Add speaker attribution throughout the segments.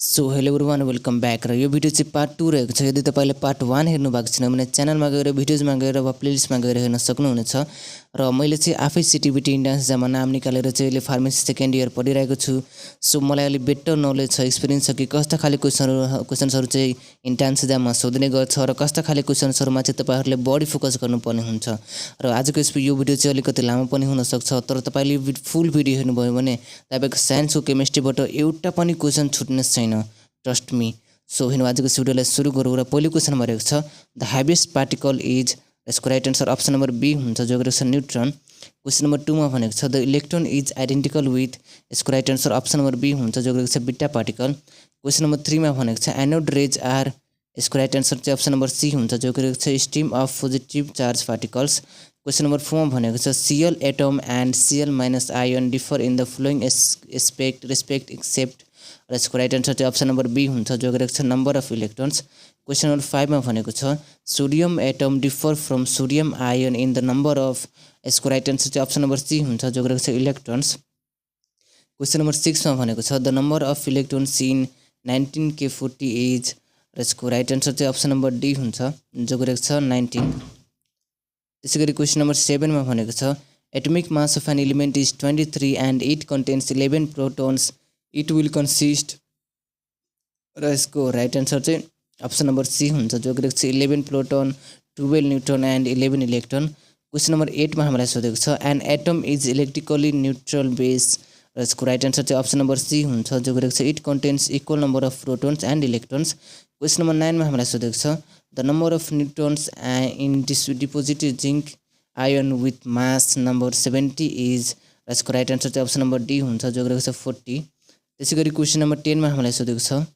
Speaker 1: So hello everyone welcome back र यो video चाहिँ पार्ट 2 रहेको छ। यदि तपाईले पार्ट 1 हेर्नु भएको छैन भने च्यानलमा गएर भिडियोजमा गएर वा प्लेलिस्टमा गएर हेर्न सक्नुहुनेछ। र मैले चाहिँ आफै सिटिबिटी इन्ट्रान्स एक्जाममा नाम निकालेर चाहिँ अहिले फार्मेसी सेकेन्ड इयर पढिरहेको छु। सो मलाई अलि बेटर नलेज छ, एक्सपिरियन्स छ कि कस्ता खाले क्वेशन्सहरु चाहिँ इन्ट्रान्स एक्जाममा सोध्ने गर्छ र कस्ता खाले क्वेशन्सहरुमा चाहिँ तपाईहरुले बढी फोकस गर्नुपर्ने हुन्छ। र आजको यो भिडियो चाहिँ अलिकति लामो पनि हुन सक्छ, तर तपाईले फुल भिडियो हेर्नुभयो भने तपाईको साइन्सको केमिस्ट्रीबाट एउटा पनि क्वेशन छुट्ने छैन, ट्रस्ट मी। सो आजको भिडियोलाई सुरु गरौँ र पहिलो क्वेशन रहेको छ द हेभिएस्ट पार्टिकल इज, यसको right answer option number B हुन्छ जो रहेको छ न्यूट्रन। क्वेशन नम्बर 2 मा भनेको छ the electron is identical with, यसको right answer option number B हुन्छ जो रहेको छ बीटा पार्टिकल। क्वेशन नम्बर 3 मा भनेको छ एनोड रेज आर, यसको राइट आन्सर चाहिँ अप्सन नम्बर सी हुन्छ जो रहेको छ stream of positive charge particles. Question number 4 मा भनेको छ Cl atom and Cl- ion differ in the following respect except, र यसको राइट आन्सर चाहिँ अप्सन नम्बर बी हुन्छ जो रहेको छ number of electrons. Question number 5 मा भनेको छ sodium atom differ from sodium ion in the number of, यसको राइट आन्सर चाहिँ अप्सन नम्बर सी हुन्छ जो रहेको छ इलेक्ट्रोन्स। क्वेशन नम्बर 6 मा भनेको छ the number of electrons in 19K40 is, र यसको राइट आन्सर चाहिँ अप्सन नम्बर डी हुन्छ जो रहेको छ 19। त्यसैगरी क्वेशन नम्बर 7 मा भनेको छ atomic mass of an element is 23 and it contains 11 protons, it will consist, र यसको राइट आन्सर चाहिँ अप्सन नम्बर सी हुन्छ जो रहेको छ 11 proton 12 neutron and 11 electron. Question number 8 मा हामीलाई सोधेको छ an atom is electrically neutral because, र यसको राइट आन्सर चाहिँ अप्सन नम्बर सी हुन्छ जो रहेको छ it contains equal number of protons and electrons. Question number 9 मा हामीलाई सोधेको छ the number of न्यूट्रन्स in deposited zinc ion with mass number 70 is, र यसको राइट आन्सर चाहिँ अप्सन नम्बर डी हुन्छ जो रहेको छ 40। त्यसैगरी क्वेशन नम्बर 10 मा हामीलाई सोधेको छ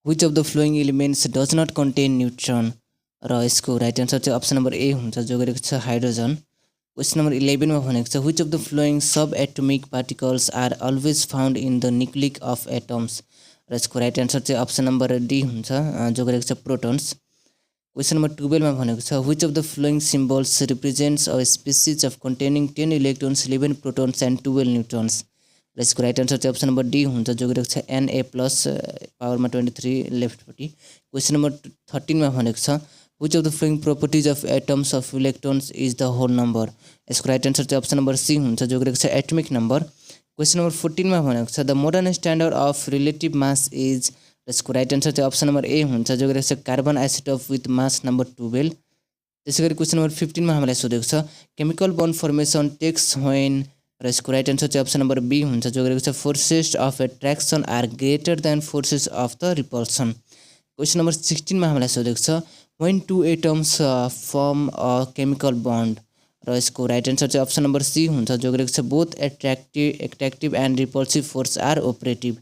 Speaker 1: which of the following elements does not contain neutron, र यसको राइट आन्सर चाहिँ अप्सन नम्बर ए हुन्छ जो रहेको छ हाइड्रोजन। क्वेशन नम्बर 11 मा भनेको छ which of the following subatomic particles are always found in the nuclei of atoms, र यसको राइट आन्सर चाहिँ अप्सन नम्बर डी हुन्छ जो रहेको छ प्रोटोन्स। क्वेशन नम्बर 12 मा भनेको छ which of the following symbols represents a species of containing 10 electrons 11 protons and 12 neutrons, र यसको राइट आन्सर चाहिँ अप्सन नम्बर डी हुन्छ जो रहेको छ Na+ पावरमा 23 लेफ्टपट्टि। क्वेशन नम्बर 13 मा भनेको छ which of the following properties of atoms of electrons is the whole number, यसको राइट आन्सर चाहिँ अप्सन नम्बर सी हुन्छ जो रहेको छ एटमिक नम्बर। क्वेशन नम्बर 14 मा भनेको छ the modern standard of relative mass is, यसको राइट आन्सर चाहिँ अप्सन नम्बर ए हुन्छ जो रहेको छ carbon isotope with mass number 12। त्यसैगरी क्वेशन नम्बर 15 मा हामीलाई सोधेको छ chemical bond formation takes when, र यसको राइट आन्सर चाहिँ अप्सन नम्बर बी हुन्छ जो रहेको छ forces of attraction are greater than forces of the repulsion. Question number 16 मा हामीलाई सोधेको छ when two atoms form a chemical bond, र यसको राइट आन्सर चाहिँ अप्सन नम्बर सी हुन्छ जो रहेको छ both attractive and repulsive force are operative.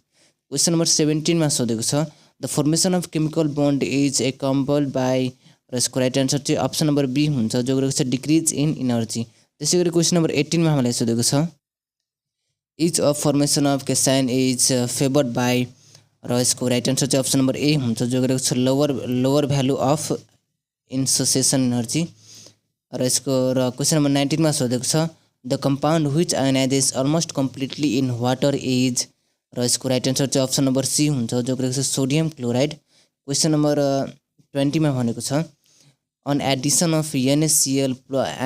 Speaker 1: Question number 17 मा सोधेको छ the formation of chemical bond is accompanied by, र यसको राइट आन्सर चाहिँ अप्सन नम्बर बी हुन्छ जो रहेको छ डिक्रिज इन इनर्जी। त्यसैगरी क्वेशन नम्बर 18 मा हामीलाई सोधेको छ each of formation of cation is फेभर्ड by, र यसको राइट आन्सर चाहिँ अप्सन नम्बर ए हुन्छ जो रहेको छ lower value of ionisation energy. र क्वेशन नम्बर 19 मा सोधेको छ the compound which ionises almost completely in water is, र यसको राइट आन्सर चाहिँ अप्सन नम्बर सी हुन्छ जो रहेको छ सोडियम क्लोराइड। क्वेशन नम्बर 20 मा भनेको छ on addition of NaCl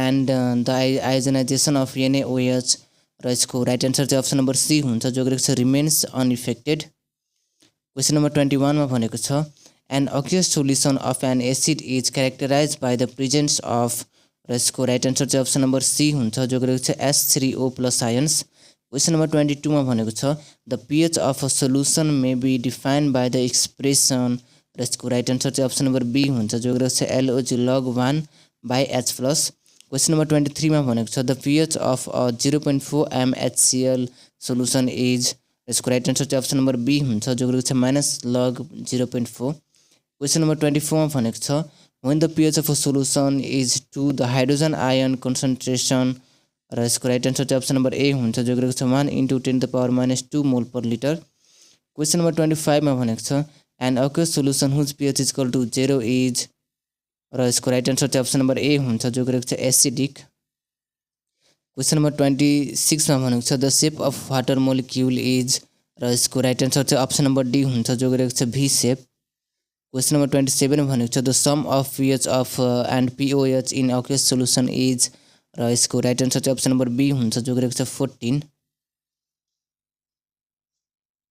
Speaker 1: and the ionisation of NaOH, र यसको राइट आन्सर चाहिँ अप्सन नम्बर सी हुन्छ जो रहेको छ रिमेन्स अनइफेक्टेड। क्वेशन नम्बर 21 मा भनेको छ an aqueous solution of an acid is characterise by the presence of, र यसको राइट आन्सर चाहिँ अप्सन नम्बर सी हुन्छ जो रहेको छ H3O+ आयन्स। क्वेशन नम्बर 22 मा भनेको छ the pH of a solution may be defined by the expression, र यसको राइट आन्सर चाहिँ अप्सन नम्बर बी हुन्छ जो रहेको छ LOG log 1/H+। Question number 23 मा भनेको छ the pH of a 0.4 mHCl solution is, यसको राइट आन्सर चाहिँ अप्सन नम्बर बी हुन्छ जो रहेको छ -log 0.4। क्वेशन नम्बर 24 मा भनेको छ when the pH of a solution is to the hydrogen ion concentration, र यसको राइट आन्सर चाहिँ अप्सन नम्बर ए हुन्छ जो रहेको छ 1 × 10⁻² मोल पर लिटर। क्वेशन नम्बर 25 मा भनेको छ an aqueous solution whose pH is equal to 0 is, र यसको राइट आन्सर चाहिँ अप्सन नम्बर ए हुन्छ जो रहेको छ एसिडिक। क्वेशन नम्बर 26 मा भनेको छ the shape of water molecule is, र यसको राइट आन्सर चाहिँ अप्सन नम्बर डी हुन्छ जो गरेको छ भी सेप। क्वेसन नम्बर 27 मा भनेको छ the sum of pH of and pOH in aqueous solution is र यसको राइट आन्सर चाहिँ अप्सन नम्बर बी हुन्छ जो गरेको छ 14।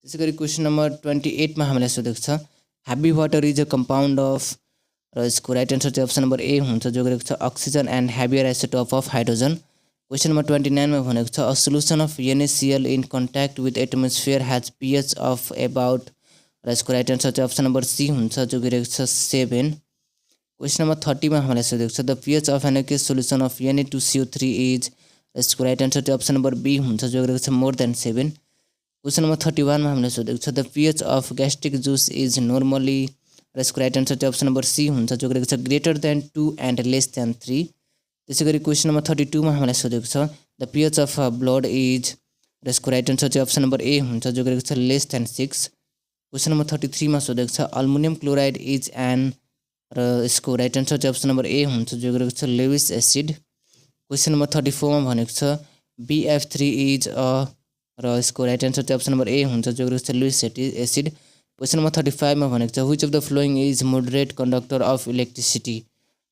Speaker 1: त्यसै गरी क्वेसन नम्बर 28 मा हामीलाई सोधेको छ happy water is a compound of र यसको राइट आन्सर चाहिँ अप्सन नम्बर ए हुन्छ जो गरेको छ oxygen and heavier isotope of hydrogen. Question number 29 मा भनेको छ a solution of NaCl in contact with atmosphere has pH of about र यसको राइट आन्सर चाहिँ अप्सन नम्बर सी हुन्छ जो गरेको छ 7। क्वेसन नम्बर 30 मा हामीलाई सोधेको छ the pH of an aqueous solution of Na2CO3 is यसको राइट आन्सर चाहिँ अप्सन नम्बर बी हुन्छ जो गरेको छ मोर देन 7। क्वेसन नम्बर 31 मा हामीलाई सोधेको छ the pH of gastric juice is normally र यसको राइट आन्सर चाहिँ अप्सन नम्बर सी हुन्छ जो गरेको छ greater than 2 and less than 3। त्यसै गरी क्वेसन नम्बर 32 मा हामीलाई सोधेको छ the pH of blood is र यसको राइट आन्सर चाहिँ अप्सन नम्बर ए हुन्छ जो गरेको छ लेस देन 6। क्वेसन नम्बर 33 मा सोधेको छ अल्मुनियम क्लोराइड इज एन र यसको राइट आन्सर चाहिँ अप्सन नम्बर ए हुन्छ जो गरेको छ लेविस एसिड। क्वेसन नम्बर 34 मा भनेको छ BF3 इज अ र यसको राइट आन्सर चाहिँ अप्सन नम्बर ए हुन्छ जो गरेको छ लुइस एसिड। क्वेसन नम्बर 35 मा भनेको छ which of the following is moderate conductor of electricity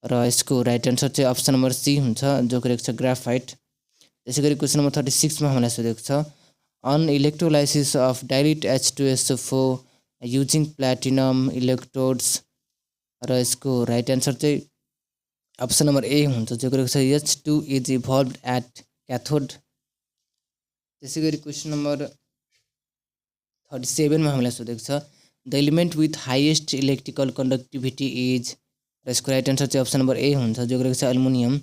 Speaker 1: र यसको राइट आन्सर चाहिँ अप्सन नम्बर सी हुन्छ जो गरेको छ ग्राफाइट। त्यसै गरी क्वेसन नम्बर 36 मा हामीलाई सोधेको छ on electrolysis of dilute H2SO4 using platinum electrodes र यसको राइट आन्सर चाहिँ अप्सन नम्बर ए हुन्छ जो गरेको छ H2 इज इभल्भड एट क्याथोड। त्यसै गरी क्वेसन नम्बर 37 मा हामीलाई सोधेको छ the element with highest electrical conductivity is र यसको राइट आन्सर चाहिँ अप्सन नम्बर ए हुन्छ जो गरेको छ एल्युमिनियम।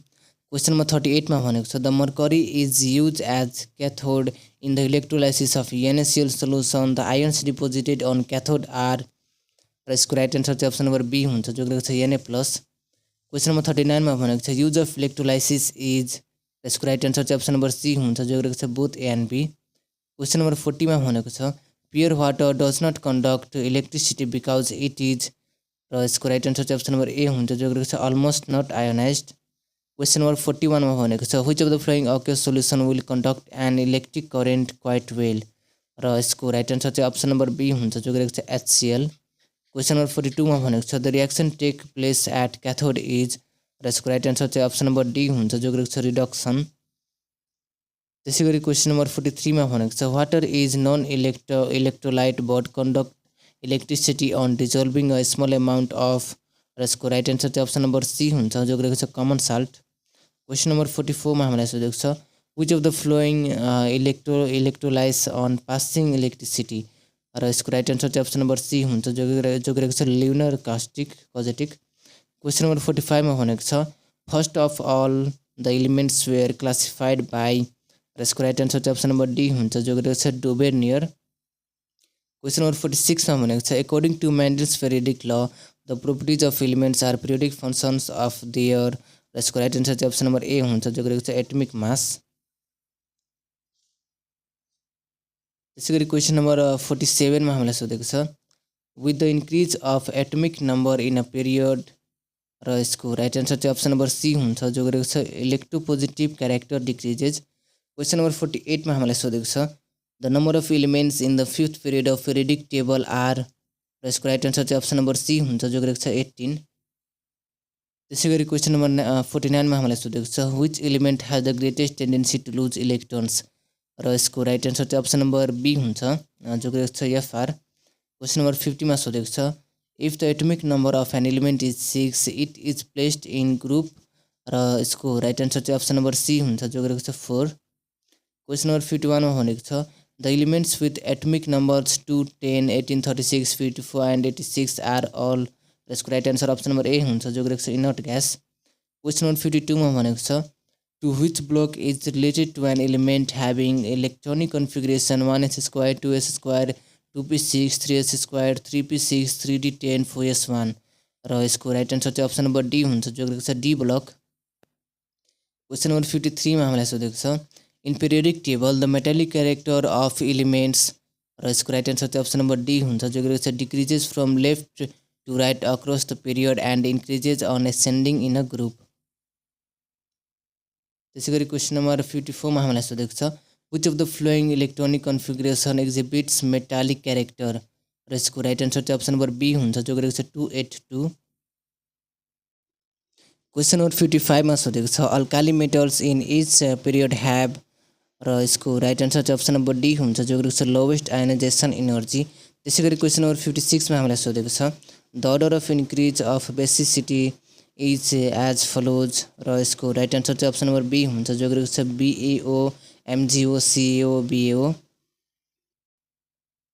Speaker 1: क्वेसन नम्बर 38 मा भनेको छ the mercury is use as cathode in the electrolysis of NaCl solution the ions deposited on cathode are र यसको राइट आन्सर चाहिँ अप्सन नम्बर बी हुन्छ जो गरेको छ Na+। क्वेसन नम्बर 39 मा भनेको छ युज अफ इलेक्ट्रोलाइसिस इज र यसको राइट आन्सर चाहिँ अप्सन नम्बर सी हुन्छ जो गरेको छ both A and B. Question number 40 मा भनेको छ pure water does not conduct electricity because it is र यसको राइट आन्सर चाहिँ अप्सन नम्बर ए हुन्छ जो गरेको छ almost not ionised. Question number 41 मा भनेको छ which of the following aqueous solution will conduct an electric current quite well र यसको राइट आन्सर चाहिँ अप्सन नम्बर बी हुन्छ जो गरेको छ HCl। क्वेसन नम्बर 42 मा भनेको छ the reaction take place at cathode is र यसको राइट आन्सर चाहिँ अप्सन नम्बर डी हुन्छ जो गरेको छ रिडक्सन। त्यसै गरी क्वेसन नम्बर 43 मा भनेको छ water is non electrolyte but conduct electricity on dissolving a small amount of र यसको राइट आन्सर चाहिँ अप्सन नम्बर सी हुन्छ जो गरेको छ कमन साल्ट। क्वेसन नम्बर 44 मा हामीलाई सोधेको छ which of the following electrolyse on passing electricity र यसको राइट आन्सर चाहिँ अप्सन नम्बर सी हुन्छ जो गरेको छ ल्युनर कजेटिक। क्वेसन नम्बर 45 मा भनेको छ first of all the elements were classified by र यसको राइट आन्सर चाहिँ अप्सन नम्बर डी हुन्छ जो गरेको छ डोबेर्नियर। क्वेसन नम्बर 46 मा भनेको छ according to Mendel's periodic law the properties of elements are periodic functions of their र यसको राइट आन्सर चाहिँ अप्सन नम्बर ए हुन्छ जो गरेको छ एटमिक मास। त्यसै गरी क्वेसन नम्बर 47 मा हामीलाई सोधेको छ with the increase of atomic number in a period र यसको राइट आन्सर चाहिँ अप्सन नम्बर सी हुन्छ जो गरेको छ electropositive character decreases. Question number 48 मा हामीलाई सोधेको छ the number of elements in the fifth period of periodic table are र यसको राइट आन्सर चाहिँ अप्सन नम्बर सी हुन्छ जो गरेको छ 18। त्यसै गरी क्वेसन नम्बर 49 मा हामीलाई सोधेको छ which element has the greatest tendency to lose electrons र यसको राइट आन्सर चाहिँ अप्सन नम्बर बी हुन्छ जो गरेको छ FR। क्वेसन नम्बर 50 मा सोधेको छ if the atomic number of an element is 6 it is placed in group र यसको राइट आन्सर चाहिँ अप्सन नम्बर सी हुन्छ जो गरेको छ 4। क्वेसन नम्बर 51 मा भनेको छ the elements with atomic numbers 2, 10, 18, 36, 54 and 86 are all र यसको right answer option number A हुन्छ जो गरेको छ इनर्ट ग्यास। क्वेसन नम्बर 52 मा भनेको छ to which block is related to an element having electronic configuration 1s² 2s² 2p6 3s² 3p6 3d10 4s1 र यसको राइट आन्सर चाहिँ अप्सन नम्बर डी हुन्छ जो गरेको छ डी ब्लक। क्वेसन नम्बर 53 मा हामीलाई सोधेको छ in periodic table the metallic character of elements र यसको राइट आन्सर चाहिँ अप्सन नम्बर डी हुन्छ जो गरेको छ decreases from left to right across the period and increases on ascending in a group. त्यसै गरी क्वेसन नम्बर 54 मा हामीलाई सोधेको छ which of the following electronic configuration exhibits metallic character र यसको राइट एन्सर चाहिँ अप्सन नम्बर बी हुन्छ जो गरेको छ 282। क्वेसन नम्बर 55मा सोधेको छ alkali metals in each period have र यसको राइट एन्सर चाहिँ अप्सन नम्बर डी हुन्छ जो गरेको छ लोवेस्ट आयोनाइजेसन इनर्जी। त्यसै गरी क्वेसन नम्बर 56मा हामीलाई सोधेको छ the order of increase of basicity is as follows र यसको राइट एन्सर चाहिँ अप्सन नम्बर बी हुन्छ जो गरेको छ बिएओ एमजिओ सिएओ बिएओ।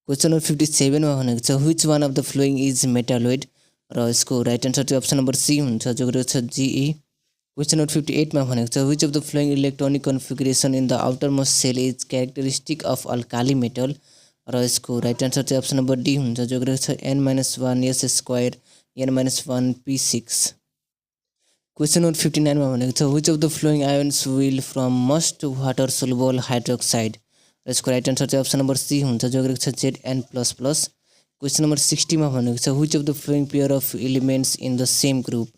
Speaker 1: क्वेसन नम्बर 57मा भनेको छ which one of the following is metalloid र यसको राइट एन्सर चाहिँ अप्सन नम्बर सी हुन्छ जो गरेको छ जिई। क्वेसन नम्बर 58मा भनेको छ which of the following electronic configuration in the outer most shell is characteristic of alkali metal र यसको राइट एन्सर चाहिँ अप्सन नम्बर डी हुन्छ जो गरेको छ n-1 s square n-1 p6। Question number 59मा भनेको छ which of the following ions will form most water soluble hydroxide र यसको राइट एन्सर चाहिँ अप्सन नम्बर सी हुन्छ जो गरेको छ Zn++। क्वेसन नम्बर 60मा भनेको छ which of the flowing pair of elements in the same group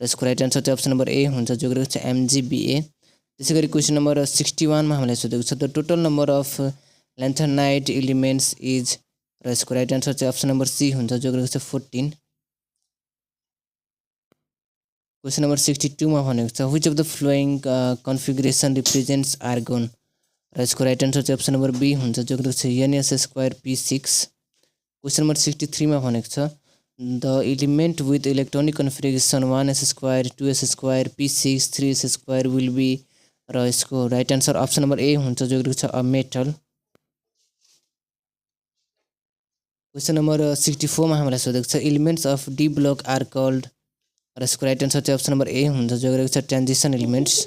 Speaker 1: र यसको राइट एन्सर चाहिँ अप्सन नम्बर ए हुन्छ जो गरेको छ MgBa। त्यसै गरी क्वेसन नम्बर 61मा हामीलाई सोधेको छ the total number of lanthanide elements is र यसको राइट एन्सर चाहिँ अप्सन नम्बर सी हुन्छ जो गरेको छ 14। क्वेसन नम्बर 62मा भनेको छ which of the following configuration represents argon र यसको राइट एन्सर चाहिँ अप्सन नम्बर बी हुन्छ जो गरेको छ Ns² p6। क्वेसन नम्बर 63मा भनेको छ the element with electronic configuration 1s² 2s² p6 3s² will be र यसको right answer option number A हुन्छ जो गरेको छ अ मेटल। क्वेसन नम्बर 64मा हामीलाई सोधेको छ elements of D block are called र यसको राइट एन्सर चाहिँ अप्सन नम्बर ए हुन्छ जो गरेको छ ट्रान्जिसन एलिमेन्ट्स।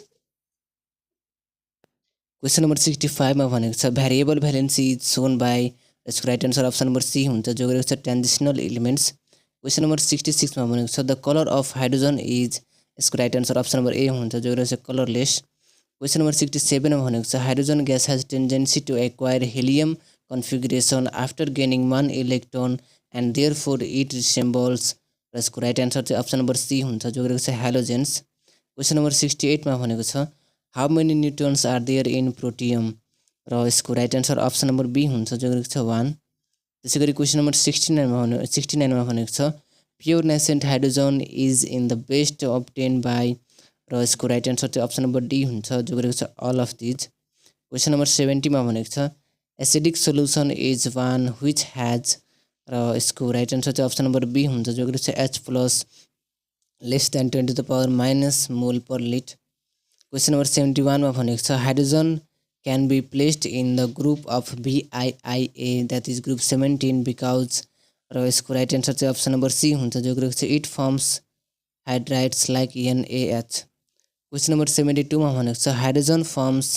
Speaker 1: क्वेसन नम्बर 65मा भनेको छ variable valency is shown by यसको right answer option number C हुन्छ जो गरेको छ ट्रान्जिसनल एलिमेन्ट्स। क्वेसन नम्बर 66मा भनेको छ the colour of hydrogen is यसको right answer option number A हुन्छ जो रहेछ कलरलेस। क्वेसन नम्बर 67मा भनेको छ hydrogen gas has tendency to acquire helium configuration after gaining 1 electron and therefore it resembles र यसको राइट एन्सर चाहिँ अप्सन नम्बर सी हुन्छ जो रहेको छ हेलोजेन्स। क्वेसन नम्बर 68मा भनेको छ how many neutrons are there in protium र यसको right answer option number B हुन्छ जो रहेको छ 1। त्यसै गरी क्वेसन नम्बर 69मा भनेको छ pure nascent hydrogen is in the best obtain by र यसको राइट एन्सर चाहिँ अप्सन नम्बर डी हुन्छ जो गरेको छ all of these. Question number 70मा भनेको छ acidic solution is one which has र यसको राइट एन्सर चाहिँ अप्सन नम्बर बी हुन्छ जो गरेको छ H+ लेस देन 10⁻⁻⁻⁰ मोल पर लिट। क्वेसन नम्बर 71मा भनेको छ hydrogen can be placed in the group of VIIA that is group 17 because र यसको राइट एन्सर चाहिँ अप्सन नम्बर सी हुन्छ जो गरेको छ it forms hydrides like NaH। Question number 72मा भनेको छ हाइड्रोजन फर्म्स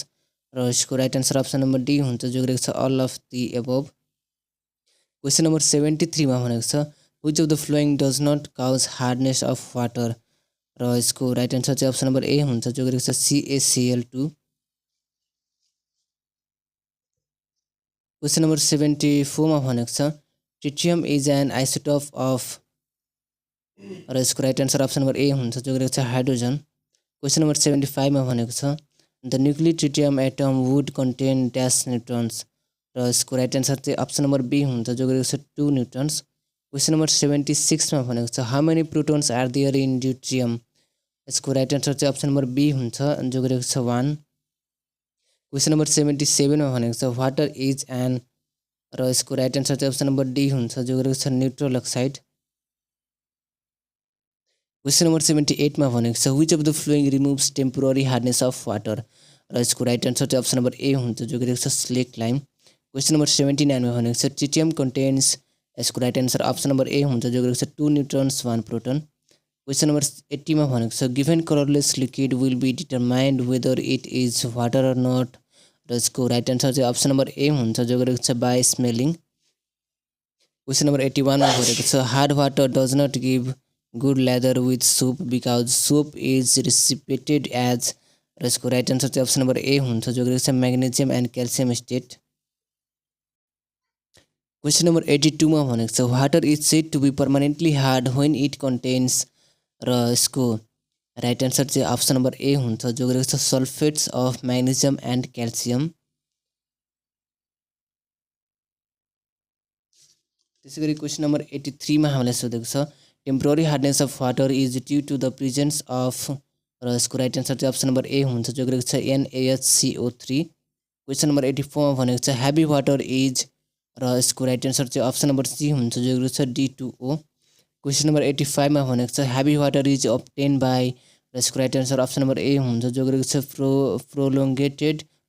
Speaker 1: र यसको right answer option number D हुन्छ जो गरेको छ all of the above. Question number 73मा भनेको छ which of the following does not cause hardness of water र यसको राइट एन्सर चाहिँ अप्सन नम्बर ए हुन्छ जो गरेको छ CaCl2। क्वेसन नम्बर 74मा भनेको छ tritium is an isotope of र यसको right answer option number A हुन्छ जो गरेको छ हाइड्रोजन। क्वेसन नम्बर 75मा भनेको छ the nuclear tritium atom would contain dash neutrons र यसको राइट एन्सर चाहिँ अप्सन नम्बर बी हुन्छ जो गरेको छ 2 न्युट्रोन्स। क्वेसन नम्बर 76मा भनेको छ how many protons are there in deuterium यसको राइट एन्सर चाहिँ अप्सन नम्बर बी हुन्छ जो गरेको छ 1। क्वेसन नम्बर 77मा भनेको छ वाटर इज एन र यसको राइट एन्सर चाहिँ अप्सन नम्बर डी हुन्छ जो गरेको छ न्युट्रल अक्साइड। क्वेसन नम्बर 78मा भनेको छ which of the following removes temporary hardness of water र यसको राइट एन्सर चाहिँ अप्सन नम्बर ए हुन्छ जो गरेको छ स्लेक लाइम। क्वेसन नम्बर 79मा भनेको छ ट्रिटियम कन्टेन्स यसको right answer option number A हुन्छ जो गरेको छ 2 न्युट्रोन्स 1 प्रोटोन। क्वेसन नम्बर 80मा भनेको छ given colourless liquid will be determined whether it is water or not र यसको राइट एन्सर चाहिँ अप्सन नम्बर ए हुन्छ जो गरेको छ बाई स्मेलिङ। क्वेसन नम्बर 81मा भनेको छ hard water does not give good lather with soap because soap is precipitated as र यसको राइट एन्सर चाहिँ अप्सन नम्बर ए हुन्छ जो गरेको छ magnesium and calcium stearate. Question number 82मा भनेको छ water is said to be permanently hard when it contains र यसको राइट एन्सर चाहिँ अप्सन नम्बर ए हुन्छ जो गरेको छ sulphates of magnesium and calcium. त्यसै गरी क्वेसन नम्बर 83 मा हामीलाई सोधेको छ temporary hardness of water is due to the presence of र यसको राइट आन्सर चाहिँ अप्सन नम्बर ए हुन्छ जो गरेको छ NaHCO3। क्वेसन नम्बर 84 मा भनेको छ हेभी वाटर इज र यसको राइट आन्सर चाहिँ अप्सन नम्बर सी हुन्छ जो गरेको छ D2O। क्वेसन नम्बर 85 मा भनेको छ heavy water is obtain by र यसको right answer option number A हुन्छ जो गरेको छ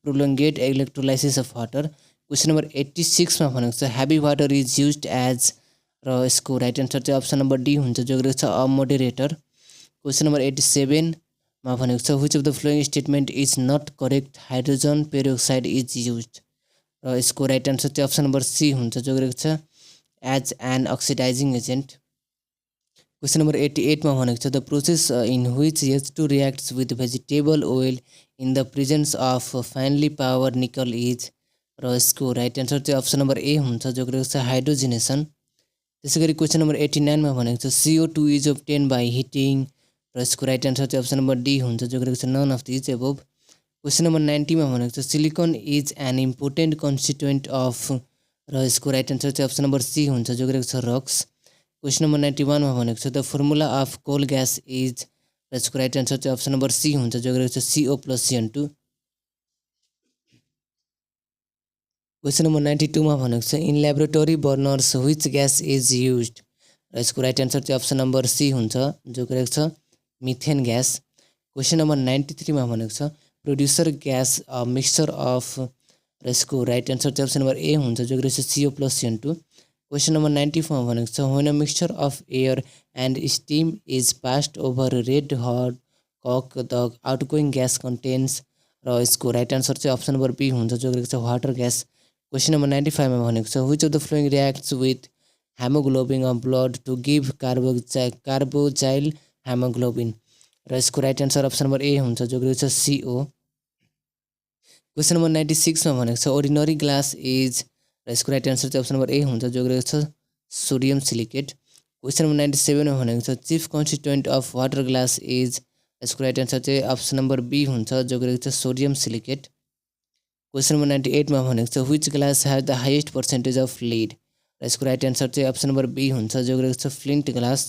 Speaker 1: prolonged electrolysis of water. Question number 86 मा भनेको छ heavy water is used as र यसको राइट आन्सर चाहिँ अप्सन नम्बर डी हुन्छ जो गरेको छ अ मोडरेटर। क्वेसन नम्बर 87 मा भनेको छ which of the following statement is not correct hydrogen peroxide is used र यसको राइट आन्सर चाहिँ अप्सन नम्बर सी हुन्छ जो गरेको छ as an oxidising agent. Question number 88 मा भनेको छ the process in which H2 reacts with vegetable oil in the presence of finely power nickel is र यसको राइट आन्सर चाहिँ अप्सन नम्बर ए हुन्छ जो गरेको छ हाइड्रोजिनेसन। त्यसै गरी क्वेसन नम्बर 89 मा भनेको छ CO2 is obtain by heating र यसको राइट आन्सर चाहिँ अप्सन नम्बर डी हुन्छ जो गरेको छ none of these above. Question number 90 मा भनेको छ silicon is an important constituent of र यसको राइट आन्सर चाहिँ अप्सन नम्बर सी हुन्छ जो गरेको छ रक्स। क्वेसन नम्बर 91 मा भनेको छ the formula of coal gas is र यसको राइट आन्सर चाहिँ अप्सन नम्बर सी हुन्छ जो गरेको छ CO+CN2। क्वेसन नम्बर 92 मा भनेको छ in laboratory burners which gas is used र यसको राइट आन्सर चाहिँ अप्सन नम्बर सी हुन्छ जो गरेको छ मिथेन ग्यास। क्वेसन नम्बर 93 मा भनेको छ producer gas a mixture of र यसको राइट आन्सर चाहिँ अप्सन नम्बर ए हुन्छ जो गरेको छ CO+CN2। क्वेसन नम्बर 94 मा भनेको छ when a mixture of air and steam is passed over red hot coke the outgoing gas contains र यसको राइट आन्सर चाहिँ अप्सन नम्बर बी हुन्छ जो गरेको छ वाटर ग्यास। क्वेसन नम्बर 95 मा भनेको छ which of the following reacts with haemoglobin of blood to give carboxyl haemoglobin र यसको right answer option number A हुन्छ जो गरेको छ CO। क्वेसन नम्बर 96 मा भनेको छ अर्डिनरी ग्लास इज र यसको राइट आन्सर चाहिँ अप्सन नम्बर ए हुन्छ जो गरेको छ सोडियम सिलिकेट। क्वेसन नम्बर 97 मा भनेको छ chief constituent of water glass is यसको राइट आन्सर चाहिँ अप्सन नम्बर बी हुन्छ जो गरेको छ सोडियम सिलिकेट। क्वेसन नम्बर 98 मा भनेको छ which glass have the highest percentage of lead र यसको राइट आन्सर चाहिँ अप्सन नम्बर बी हुन्छ जो गरेको छ फ्लिन्ट ग्लास।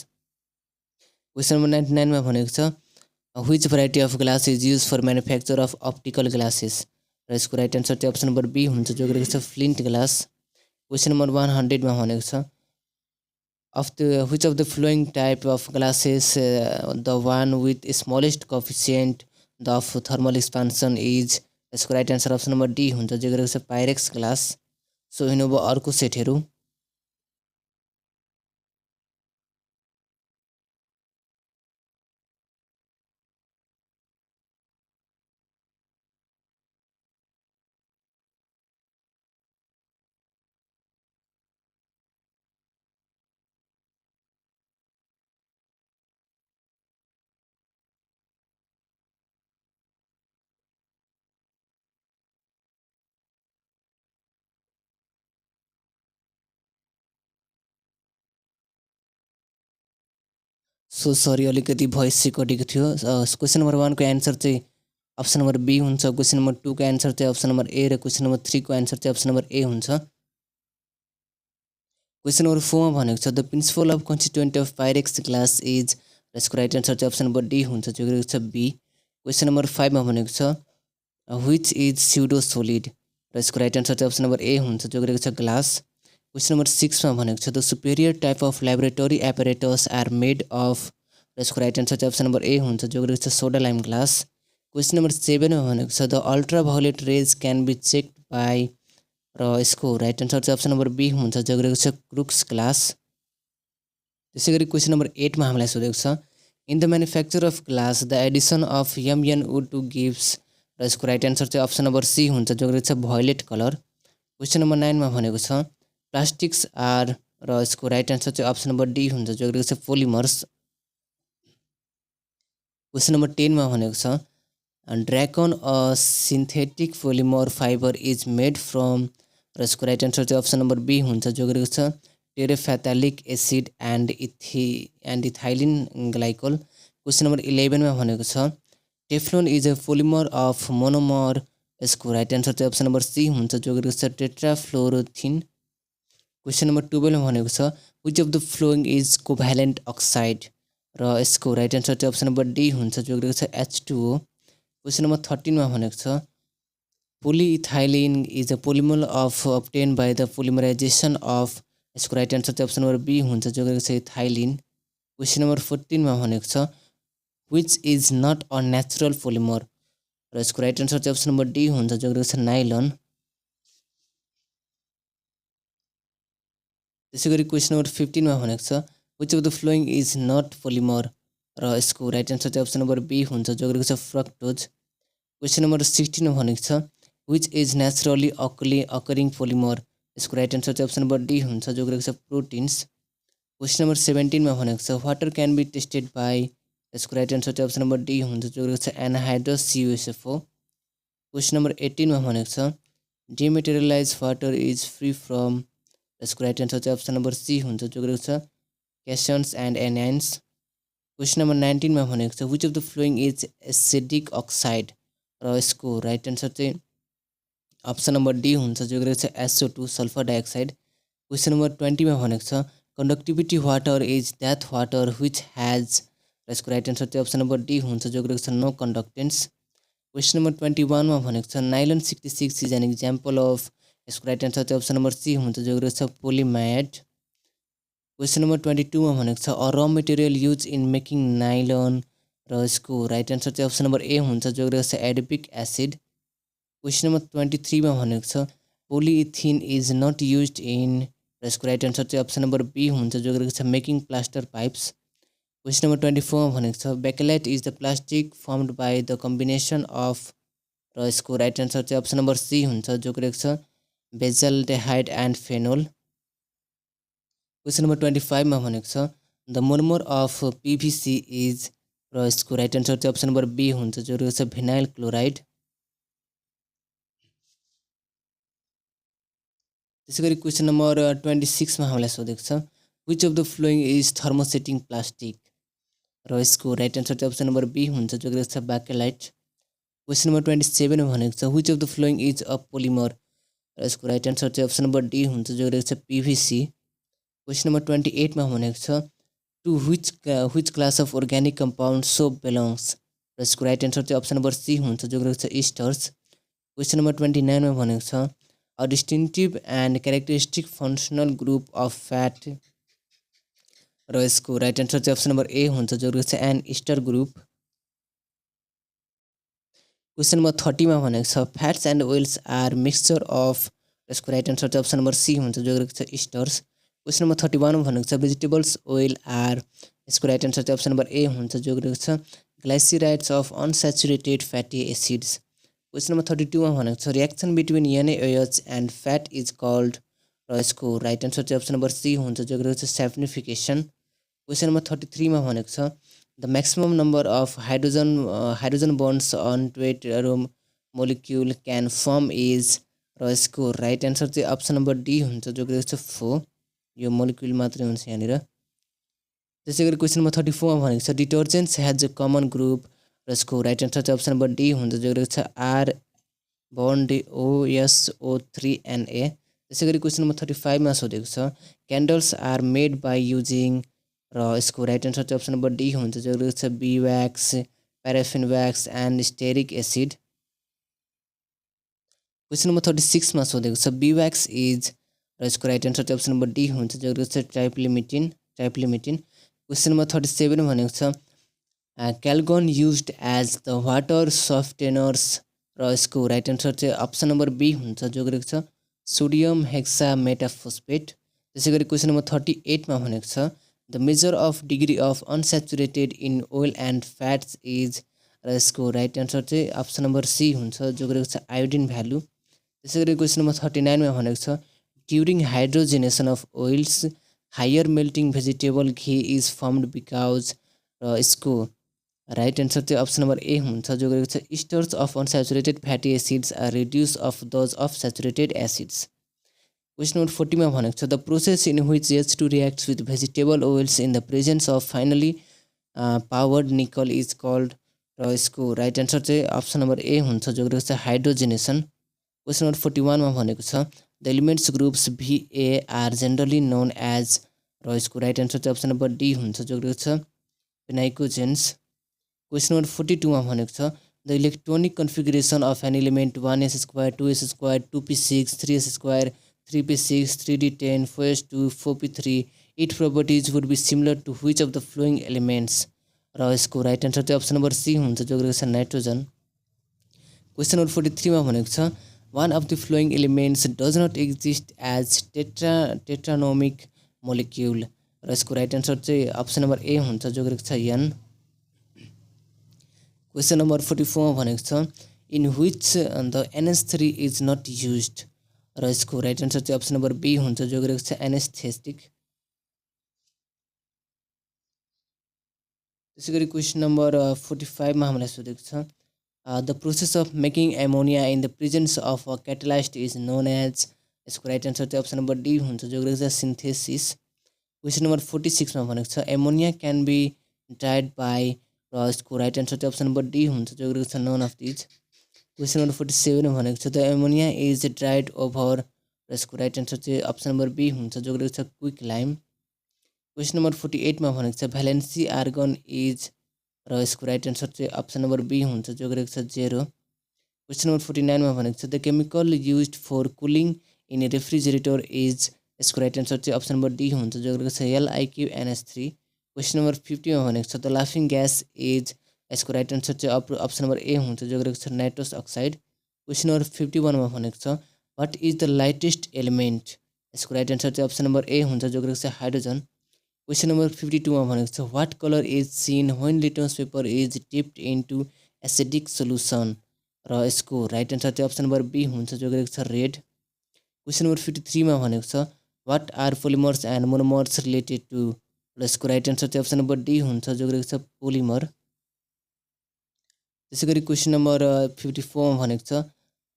Speaker 1: क्वेसन नम्बर 99 मा भनेको छ which variety of glass is use for manufacture of optical glasses र यसको राइट आन्सर चाहिँ अप्सन नम्बर बी हुन्छ जो गरेको छ फ्लिन्ट ग्लास। क्वेसन नम्बर 100 मा भनेको छ of the which of the following type of glasses the one with smallest coefficient the of thermal expansion is यसको right answer option number D हुन्छ जो गरेको छ पाइरेक्स ग्लास। सो हिँड्नु भयो अर्को सेटहरू। सो सरी अलिकति भोइस चाहिँ कटेको थियो। क्वेसन नम्बर 1 को एन्सर चाहिँ अप्सन नम्बर बी हुन्छ। क्वेसन नम्बर 2 को एन्सर चाहिँ अप्सन नम्बर ए र क्वेसन नम्बर 3 को एन्सर चाहिँ अप्सन नम्बर ए हुन्छ। क्वेसन नम्बर 4 मा भनेको छ the principal of constituent of Pyrex glass is र यसको राइट एन्सर चाहिँ अप्सन नम्बर डी हुन्छ जो गरेको छ बी। क्वेसन नम्बर 5 मा भनेको छ व्हिच इज स्युडो सोलिड र यसको राइट एन्सर चाहिँ अप्सन नम्बर ए हुन्छ जो गरेको छ ग्लास। क्वेसन नम्बर 6 मा भनेको छ the superior type of laboratory apparatus are made of र यसको राइट एन्सर चाहिँ अप्सन नम्बर ए हुन्छ जो गरेको छ soda lime glass. Question number 7 मा भनेको छ the ultraviolet rays can be checked by र यसको राइट एन्सर चाहिँ अप्सन नम्बर बी हुन्छ जो गरेको छ क्रुक्स ग्लास। त्यसै गरी क्वेसन नम्बर 8 मा हामीलाई सोधेको छ in the manufacture of glass the Edison of MnO2 gives र यसको राइट एन्सर चाहिँ अप्सन नम्बर सी हुन्छ जो गरेको छ भयोलेट कलर। क्वेसन नम्बर 9 मा भनेको छ प्लास्टिक्स आर र यसको राइट एन्सर चाहिँ अप्सन नम्बर डी हुन्छ जो गरेको छ पोलिमर्स। क्वेसन नम्बर 10 मा भनेको छ Dacron a synthetic polymer fibre is made from र यसको राइट एन्सर चाहिँ अप्सन नम्बर बी हुन्छ जो गरेको छ terephthalic acid and ethylene glycol. Question number 11 मा भनेको छ Teflon is a polymer of monomer यसको राइट एन्सर चाहिँ अप्सन नम्बर सी हुन्छ जो गरेको छ टेट्राफ्लोरोथिन। क्वेसन नम्बर 12 मा भनेको छ which of the following is covalent oxide र यसको राइट आन्सर चाहिँ अप्सन नम्बर डी हुन्छ जो रहेको छ H2O। क्वेसन नम्बर 13 मा भनेको छ polyethylene is a polymer of obtained by the polymerization of यसको राइट आन्सर चाहिँ अप्सन नम्बर बी हुन्छ जो रहेको छ इथाइलिन। क्वेसन नम्बर 14 मा भनेको छ which is not a natural polymer र यसको राइट आन्सर चाहिँ अप्सन नम्बर डी हुन्छ जो रहेको छ नाइलन। त्यसै गरी क्वेसन नम्बर 15 मा भनेको छ which of the following is not polymer र यसको राइट आन्सर चाहिँ अप्सन नम्बर बी हुन्छ जो रहेको छ फ्रक्टोज। क्वेसन नम्बर 16 मा भनेको छ which is naturally occurring polymer यसको राइट आन्सर चाहिँ अप्सन नम्बर डी हुन्छ जो रहेको छ प्रोटिन्स। क्वेसन नम्बर 17 मा भनेको छ water can be tested by यसको राइट आन्सर चाहिँ अप्सन नम्बर डी हुन्छ जो रहेको छ एनहाइड्रस CuSFO। क्वेसन नम्बर 18 मा भनेको छ डिमेटेरियलाइज वाटर इज फ्री फ्रम यसको राइट आन्सर चाहिँ अप्सन नम्बर सी हुन्छ जो रहेको छ क्यासन्स एन्ड एनाइन्स। क्वेसन नम्बर 19 मा भनेको छ which of the following is acidic oxide र यसको राइट आन्सर चाहिँ अप्सन नम्बर डी हुन्छ जो रहेको छ SO2 sulphur dioxide. Question number 20 मा भनेको छ conductivity water is that water which has र यसको राइट आन्सर चाहिँ अप्सन नम्बर डी हुन्छ जो रहेको छ नो कन्डक्टेन्स। क्वेसन नम्बर 21 मा भनेको छ nylon 66 is an example of यसको राइट आन्सर चाहिँ अप्सन नम्बर सी हुन्छ जो रहेको छ पोलिमाइड। क्वेसन नम्बर 22 मा भनेको छ अ र material use in making nylon र यसको राइट आन्सर चाहिँ अप्सन नम्बर ए हुन्छ जो रहेको छ एडिपिक एसिड। क्वेसन नम्बर 23 मा भनेको छ पोलिइथिन इज नट युज्ड इन र यसको राइट आन्सर चाहिँ अप्सन नम्बर बी हुन्छ जो रहेको छ making plaster pipes. Question number 24 मा भनेको छ bakelite is the plastic firmed by the combination of र यसको राइट आन्सर चाहिँ अप्सन नम्बर सी हुन्छ जो रहेको छ बेजल्डेहाइड एन्ड फेनोल। क्वेसन नम्बर 25 मा भनेको छ the monomer of PVC is र यसको राइट आन्सर चाहिँ अप्सन नम्बर बी हुन्छ जो रहेको छ भिनाइल क्लोराइड। त्यसै गरी क्वेसन नम्बर 26 मा हामीलाई सोधेको छ which of the following is thermosetting plastic र यसको राइट आन्सर चाहिँ अप्सन नम्बर बी हुन्छ जो रहेको छ बाकेलाइट। क्वेसन नम्बर 27 मा भनेको छ which of the following is a polymer र यसको राइट आन्सर चाहिँ अप्सन नम्बर डी हुन्छ जो रहेको छ PVC। क्वेसन नम्बर 28 मा भनेको छ to which class of organic compound soap belongs र यसको राइट आन्सर चाहिँ अप्सन नम्बर सी हुन्छ जो रहेको छ इस्टर्स। क्वेसन नम्बर 29 मा भनेको छ a distinctive and characteristic functional group of fat र यसको राइट आन्सर चाहिँ अप्सन नम्बर ए हुन्छ जो रहेको छ an ester group. Question number 30 मा भनेको छ fats and oils are mixture of यसको राइट आन्सर चाहिँ अप्सन नम्बर सी हुन्छ जो रहेको छ इस्टर्स। क्वेसन नम्बर 31 मा भनेको छ भेजिटेबल्स ओइल आर यसको राइट आन्सर चाहिँ अप्सन नम्बर ए हुन्छ जो रहेको छ glycerides of unsaturated fatty acids. Question number 32 मा भनेको छ reaction between NaOH and fat is called र यसको राइट आन्सर चाहिँ अप्सन नम्बर सी हुन्छ जो रहेको छ सेफनिफिकेसन। क्वेसन नम्बर 33 मा भनेको छ the maximum number of hydrogen bonds on tweet molecule can form is र यसको राइट आन्सर चाहिँ अप्सन नम्बर डी हुन्छ जो रहेको छ 4 यो मोलिक्युल मात्रै हुन्छ यहाँनिर। त्यसै गरी क्वेसन नम्बर 34 मा भनेको छ डिटर्जेन्ट्स ह्याज अ कमन ग्रुप र यसको राइट आन्सर चाहिँ अप्सन नम्बर डी हुन्छ जो रहेको छ R बन्ड OSO3Na। त्यसै गरी क्वेसन नम्बर 35 मा सोधेको छ candles are made by using र यसको राइट आन्सर चाहिँ अप्सन नम्बर डी हुन्छ जो रहेको छ bee wax paraffin wax and stearic acid. Question number 36 मा सोधेको छ बी व्याक्स इज र यसको राइट आन्सर चाहिँ अप्सन नम्बर डी हुन्छ जो रहेको छ ट्राइप्लिमिटिन। क्वेसन नम्बर 37 भनेको छ क्याल्गोन युज्ड एज द वाटर सफ्टेनर्स र यसको राइट आन्सर चाहिँ अप्सन नम्बर बी हुन्छ जो रहेको छ सोडियम हेक्सामेटाफोस्फेट। त्यसै गरी क्वेसन नम्बर 38 मा भनेको छ the measure of degree of unsaturated in oil and fats is र यसको राइट आन्सर चाहिँ अप्सन नम्बर सी हुन्छ जो रहेको छ आयोडिन भ्यालु। त्यसै गरी क्वेसन नम्बर 39 मा भनेको छ during hydrogenation of oils higher melting vegetable ghee is formed because र यसको राइट आन्सर चाहिँ अप्सन नम्बर ए हुन्छ जो रहेको छ esters of unsaturated fatty acids are reduce of those of saturated acids. Question number 40 मा भनेको छ the process in which H2 reacts with vegetable oils in the presence of finely powdered nickel is called र यसको right answer चाहिँ option number A हुन्छ जो रहेको छ हाइड्रोजेनेसन। क्वेसन नम्बर 41 मा भनेको छ the elements groups VA are generally known as र यसको राइट आन्सर चाहिँ अप्सन नम्बर डी हुन्छ जो रहेको छ नाइट्रोजेन्स। क्वेसन नम्बर 42 मा भनेको छ the electronic configuration of an element 1s² 2s² 2p6 3s² 3p6 3d10 4s2 4p3 it properties would be similar to which of the flowing elements र यसको राइट आन्सर चाहिँ अप्सन नम्बर सी हुन्छ जो रहेको छ नाइट्रोजन। क्वेसन नम्बर 43 मा भनेको छ one of the following elements does not exist as tetratomic molecule र यसको राइट आन्सर चाहिँ अप्सन नम्बर ए हुन्छ जो रहेको छ एन। क्वेसन नम्बर 44 मा भनेको छ in which the NH3 is not used र यसको राइट आन्सर चाहिँ अप्सन नम्बर बी हुन्छ जो रहेको छ एनेस्थेटिक। त्यसै गरी क्वेसन नम्बर 45 मा हामीलाई सोधेको छ the process of making ammonia in the presence of a catalyst is known as यसको राइट आन्सर चाहिँ अप्सन नम्बर डी हुन्छ जो रहेको छ सिन्थेसिस। क्वेसन नम्बर 46 मा भनेको छ ammonia can be dried by र यसको राइट आन्सर चाहिँ अप्सन नम्बर डी हुन्छ जो रहेको छ none of these. Question number 47 मा भनेको छ the ammonia is dried over र यसको राइट आन्सर चाहिँ अप्सन नम्बर बी हुन्छ जो रहेको छ क्विक लाइम। क्वेसन नम्बर 48 मा भनेको छ भ्यालेन्सी आर्गन इज र यसको राइट आन्सर चाहिँ अप्सन नम्बर बी हुन्छ जो रहेको छ 0। क्वेसन नम्बर 49 मा भनेको छ the chemical used for cooling in refrigerator is यसको राइट आन्सर चाहिँ अप्सन नम्बर डी हुन्छ जो रहेको छ LiQNH3। क्वेसन नम्बर 50 मा भनेको छ द लाफिङ ग्यास इज यसको राइट आन्सर चाहिँ अप्सन नम्बर ए हुन्छ जो रहेको छ नाइट्रस अक्साइड। क्वेसन नम्बर 51 मा भनेको छ what is the lightest element यसको राइट आन्सर चाहिँ अप्सन नम्बर ए हुन्छ जो रहेको छ हाइड्रोजन। क्वेसन नम्बर 52 मा भनेको छ what colour is seen when litmus paper is dipped into acidic solution र यसको राइट आन्सर चाहिँ अप्सन नम्बर बी हुन्छ जो रहेको छ रेड। क्वेसन नम्बर 53 मा भनेको छ what are polymers and monomers related to र यसको राइट आन्सर चाहिँ अप्सन नम्बर डी हुन्छ जो रहेको छ पोलिमर। त्यसै गरी क्वेसन नम्बर 54 मा भनेको छ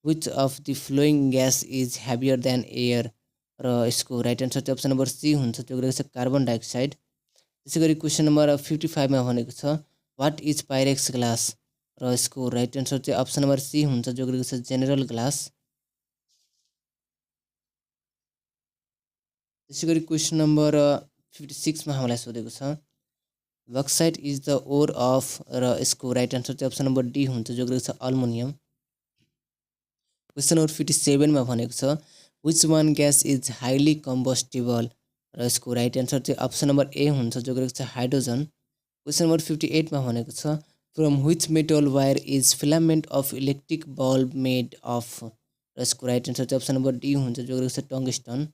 Speaker 1: which of the following gas is heavier than air र यसको राइट आन्सर चाहिँ अप्सन नम्बर सी हुन्छ जो रहेको छ कार्बन डाइअक्साइड। त्यसै गरी क्वेसन नम्बर 55 मा भनेको छ वाट इज पाइरेक्स ग्लास र यसको राइट आन्सर चाहिँ अप्सन नम्बर सी हुन्छ जो रहेको छ जेनरल ग्लास। त्यसै गरी क्वेसन नम्बर 56 मा हामीलाई सोधेको छ bauxite is the ore of र यसको राइट आन्सर चाहिँ अप्सन नम्बर डी हुन्छ जो रहेको छ अल्मुनियम। क्वेसन नम्बर 57 मा भनेको छ which one gas is highly combustible र यसको राइट आन्सर चाहिँ अप्सन नम्बर ए हुन्छ जो रहेको छ हाइड्रोजन। क्वेसन नम्बर 58 मा भनेको छ from which metal wire is filament of electric bulb made of र यसको राइट आन्सर चाहिँ अप्सन नम्बर डी हुन्छ जो रहेको छ टङ्गस्टन।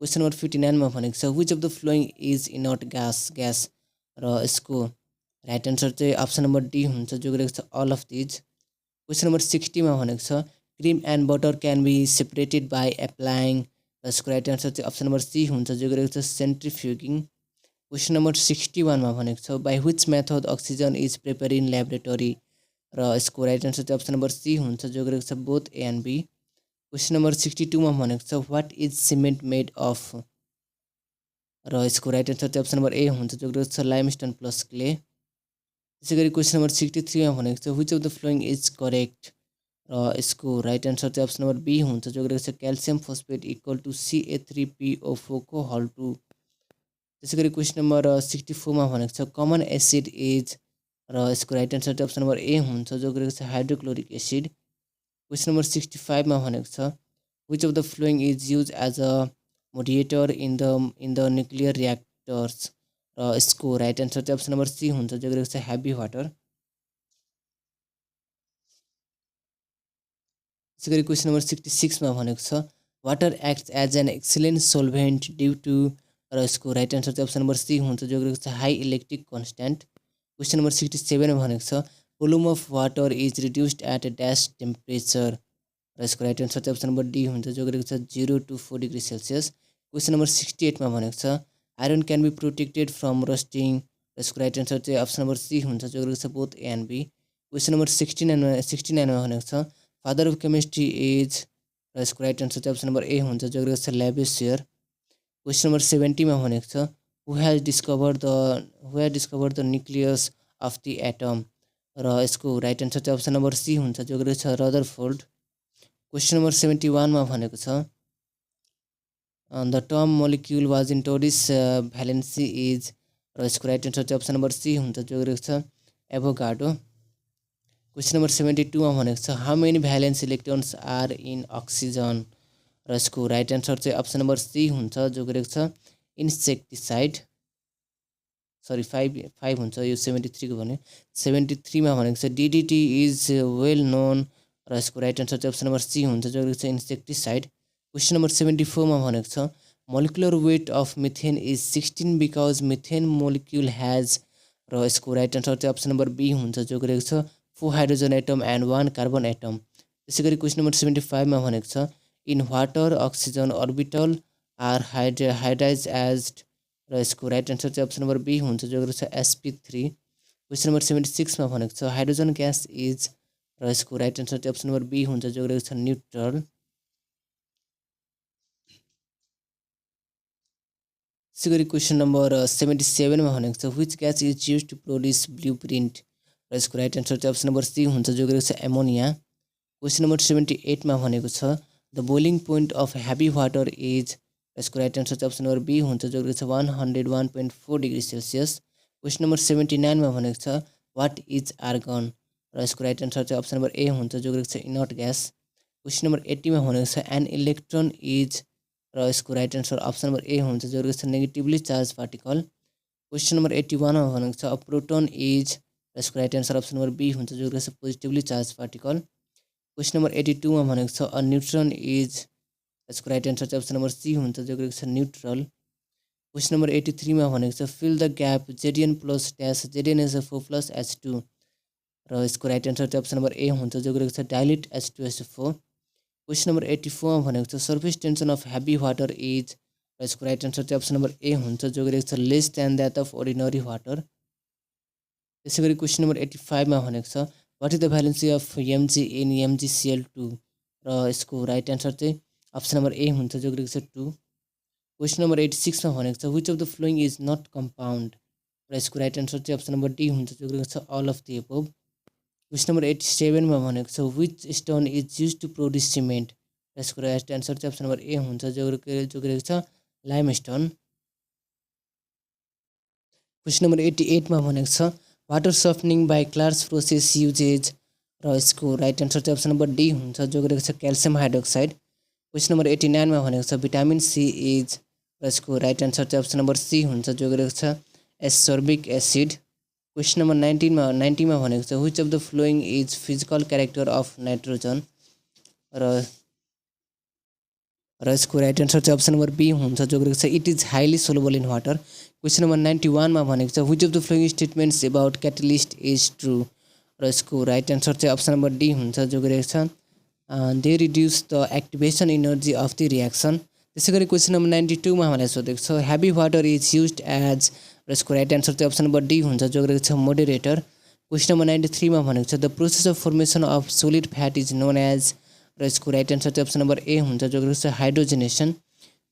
Speaker 1: क्वेसन नम्बर 59 मा भनेको छ which of the following is inert gas र यसको राइट आन्सर चाहिँ अप्सन नम्बर डी हुन्छ जो रहेको छ all of these. Question number 60 मा भनेको छ cream and butter can be separated by applying र यसको राइट आन्सर चाहिँ अप्सन नम्बर सी हुन्छ जो रहेको छ सेन्ट्रिफ्युगिङ। क्वेसन नम्बर 61 मा भनेको छ by which method oxygen is prepare in laboratory र यसको राइट आन्सर चाहिँ अप्सन नम्बर सी हुन्छ जो रहेको छ both A and B. Question number 62 मा भनेको छ what is cement made of र यसको राइट आन्सर चाहिँ अप्सन नम्बर ए हुन्छ जो रहेको छ लाइमस्टोन प्लस क्ले। त्यसै गरी क्वेसन नम्बर 63 मा भनेको छ which of the following is correct र यसको राइट आन्सर चाहिँ अप्सन नम्बर बी हुन्छ जो रहेको छ calcium phosphate equal to CA3PO4 को होल 2। त्यसै गरी क्वेसन नम्बर 64 मा भनेको छ कमन एसिड इज र यसको राइट आन्सर चाहिँ अप्सन नम्बर ए हुन्छ जो रहेको छ हाइड्रोक्लोरिक एसिड। क्वेसन नम्बर 65 मा भनेको छ which of the following is use as a moderator in the nuclear reactors र यसको राइट आन्सर चाहिँ अप्सन नम्बर सी हुन्छ जो रहेको छ हेभी वाटर। त्यसै गरी क्वेसन नम्बर 66 मा भनेको छ water acts as an excellent solvent due to र यसको राइट आन्सर चाहिँ अप्सन नम्बर सी हुन्छ जो रहेको छ high electric constant. Question number 67 मा भनेको छ volume of water is reduced at a dash temperature र यसको राइट आन्सर चाहिँ अप्सन नम्बर डी हुन्छ जो रहेको छ 0 to 4 degree Celsius. Question number 68 मा भनेको छ iron can be protected from rusting र यसको राइट आन्सर चाहिँ अप्सन नम्बर सी हुन्छ जो रहेको छ both A and B. Question number 69 मा भनेको छ फादर अफ केमिस्ट्री इज र यसको राइट आन्सर चाहिँ अप्सन नम्बर ए हुन्छ जो रहेको छ ल्याबेसियर। क्वेसन नम्बर 70 मा भनेको छ who has discover the nucleus of the atom र यसको राइट आन्सर चाहिँ अप्सन नम्बर सी हुन्छ जो रहेको छ रदरफोर्ड। क्वेसन नम्बर 71 मा भनेको छ the term molecule was introduced valency is र यसको राइट एन्सर चाहिँ अप्सन नम्बर सी हुन्छ जो गरेको छ एभोगाडो। क्वेसन नम्बर 72 मा भनेको छ how many valence electrons are in oxygen र यसको राइट एन्सर चाहिँ अप्सन नम्बर सी हुन्छ जो गरेको छ इन्सेक्टिसाइड। सरी 5 हुन्छ यो 73 को भने 73 मा भनेको छ DDT इज वेल नोन र यसको राइट एन्सर चाहिँ अप्सन नम्बर सी हुन्छ जो गरेको छ इन्सेक्टिसाइड। क्वेसन नम्बर 74 मा भनेको छ molecular weight of methane is 16 because methane molecule has र यसको राइट एन्सर चाहिँ अप्सन नम्बर बी हुन्छ जो गरेको छ 4 hydrogen atom and 1 carbon atom. त्यसैगरी क्वेसन नम्बर 75 मा भनेको छ in water oxygen orbital are हाइड्राइज एज र यसको राइट एन्सर चाहिँ अप्सन नम्बर बी हुन्छ जो गरेको छ sp3। क्वेसन नम्बर 76 मा भनेको छ हाइड्रोजन ग्यास इज र यसको राइट एन्सर चाहिँ अप्सन नम्बर बी हुन्छ जो गरेको छ न्यूट्रल। त्यसैगरी क्वेसन नम्बर 77 मा भनेको छ which gas is used to produce blueprint र यसको राइट एन्सर चाहिँ अप्सन नम्बर सी हुन्छ जो गरेको छ एमोनिया। क्वेसन नम्बर 78 मा भनेको छ the boiling point of heavy water is यसको राइट एन्सर चाहिँ अप्सन नम्बर बी हुन्छ जो गरेको छ 101.4 डिग्री सेल्सियस। क्वेसन नम्बर 79 मा भनेको छ वाट इज आर्गन र यसको राइट एन्सर चाहिँ अप्सन नम्बर ए हुन्छ जो गरेको छ इनर्ट ग्यास। क्वेसन नम्बर 80 मा भनेको छ एन इलेक्ट्रोन इज र यसको right answer option number A हुन्छ जो रहेको छ negatively charge particle. Question number 81 मा भनेको छ अ प्रोटोन इज र यसको right answer option number B हुन्छ जो रहेको छ positively charge particle. Question number 82 मा भनेको छ अ न्यूट्रन इज यसको राइट एन्सर चाहिँ अप्सन नम्बर सी हुन्छ जो रहेको छ न्यूट्रल। क्वेसन नम्बर 83 मा भनेको छ fill the gap Zn plus dash Zn is 4 plus H2 र यसको राइट एन्सर चाहिँ अप्सन नम्बर ए हुन्छ जो रहेको छ डाइल्युट H2SO4। क्वेसन नम्बर 84 मा भनेको छ surface tension of heavy water is र यसको राइट एन्सर चाहिँ अप्सन नम्बर ए हुन्छ जो गरेको छ less than that of ordinary water. त्यसैगरी क्वेसन नम्बर 85 मा भनेको छ what is the valency of Mg in MgCl2 र यसको राइट एन्सर चाहिँ अप्सन नम्बर ए हुन्छ जो गरेको छ 2। क्वेसन नम्बर 86 मा भनेको छ which of the following is not compound र यसको राइट एन्सर चाहिँ अप्सन नम्बर डी हुन्छ जो गरेको छ all of the above. Question number 87 मा भनेको छ which stone is used to produce cement र यसको राइट एन्सर चाहिँ अप्सन नम्बर ए हुन्छ जो गरेको छ लाइमस्टोन। क्वेसन नम्बर 88 मा भनेको छ water softening by Clark's process uses र यसको राइट एन्सर चाहिँ अप्सन नम्बर डी हुन्छ जो गरेको छ क्याल्सियम हाइड्रोक्साइड। क्वेसन नम्बर 89 मा भनेको छ भिटामिन सी इज र यसको राइट एन्सर चाहिँ अप्सन नम्बर सी हुन्छ जो गरेको छ एसोर्बिक एसिड। क्वेसन नम्बर 90 मा भनेको छ which of the following is physical character of nitrogen र यसको राइट एन्सर चाहिँ अप्सन नम्बर बी हुन्छ जो गरेको छ it is highly soluble in water. Question number 91 मा भनेको छ which of the flowing statements about catalyst is true र यसको राइट एन्सर चाहिँ अप्सन नम्बर डी हुन्छ जो गरेको छ they reduce the activation energy of the reaction. त्यसैगरी क्वेसन नम्बर 92 मा भनेर सोधेको छ heavy water is used as र यसको राइट एन्सर चाहिँ अप्सन नम्बर डी हुन्छ जो गरेको छ मोडरेटर। क्वेसन नम्बर 93 मा भनेको छ the process of formation of solid fat is known as र यसको राइट एन्सर चाहिँ अप्सन नम्बर ए हुन्छ जो गरेको छ हाइड्रोजनेसन।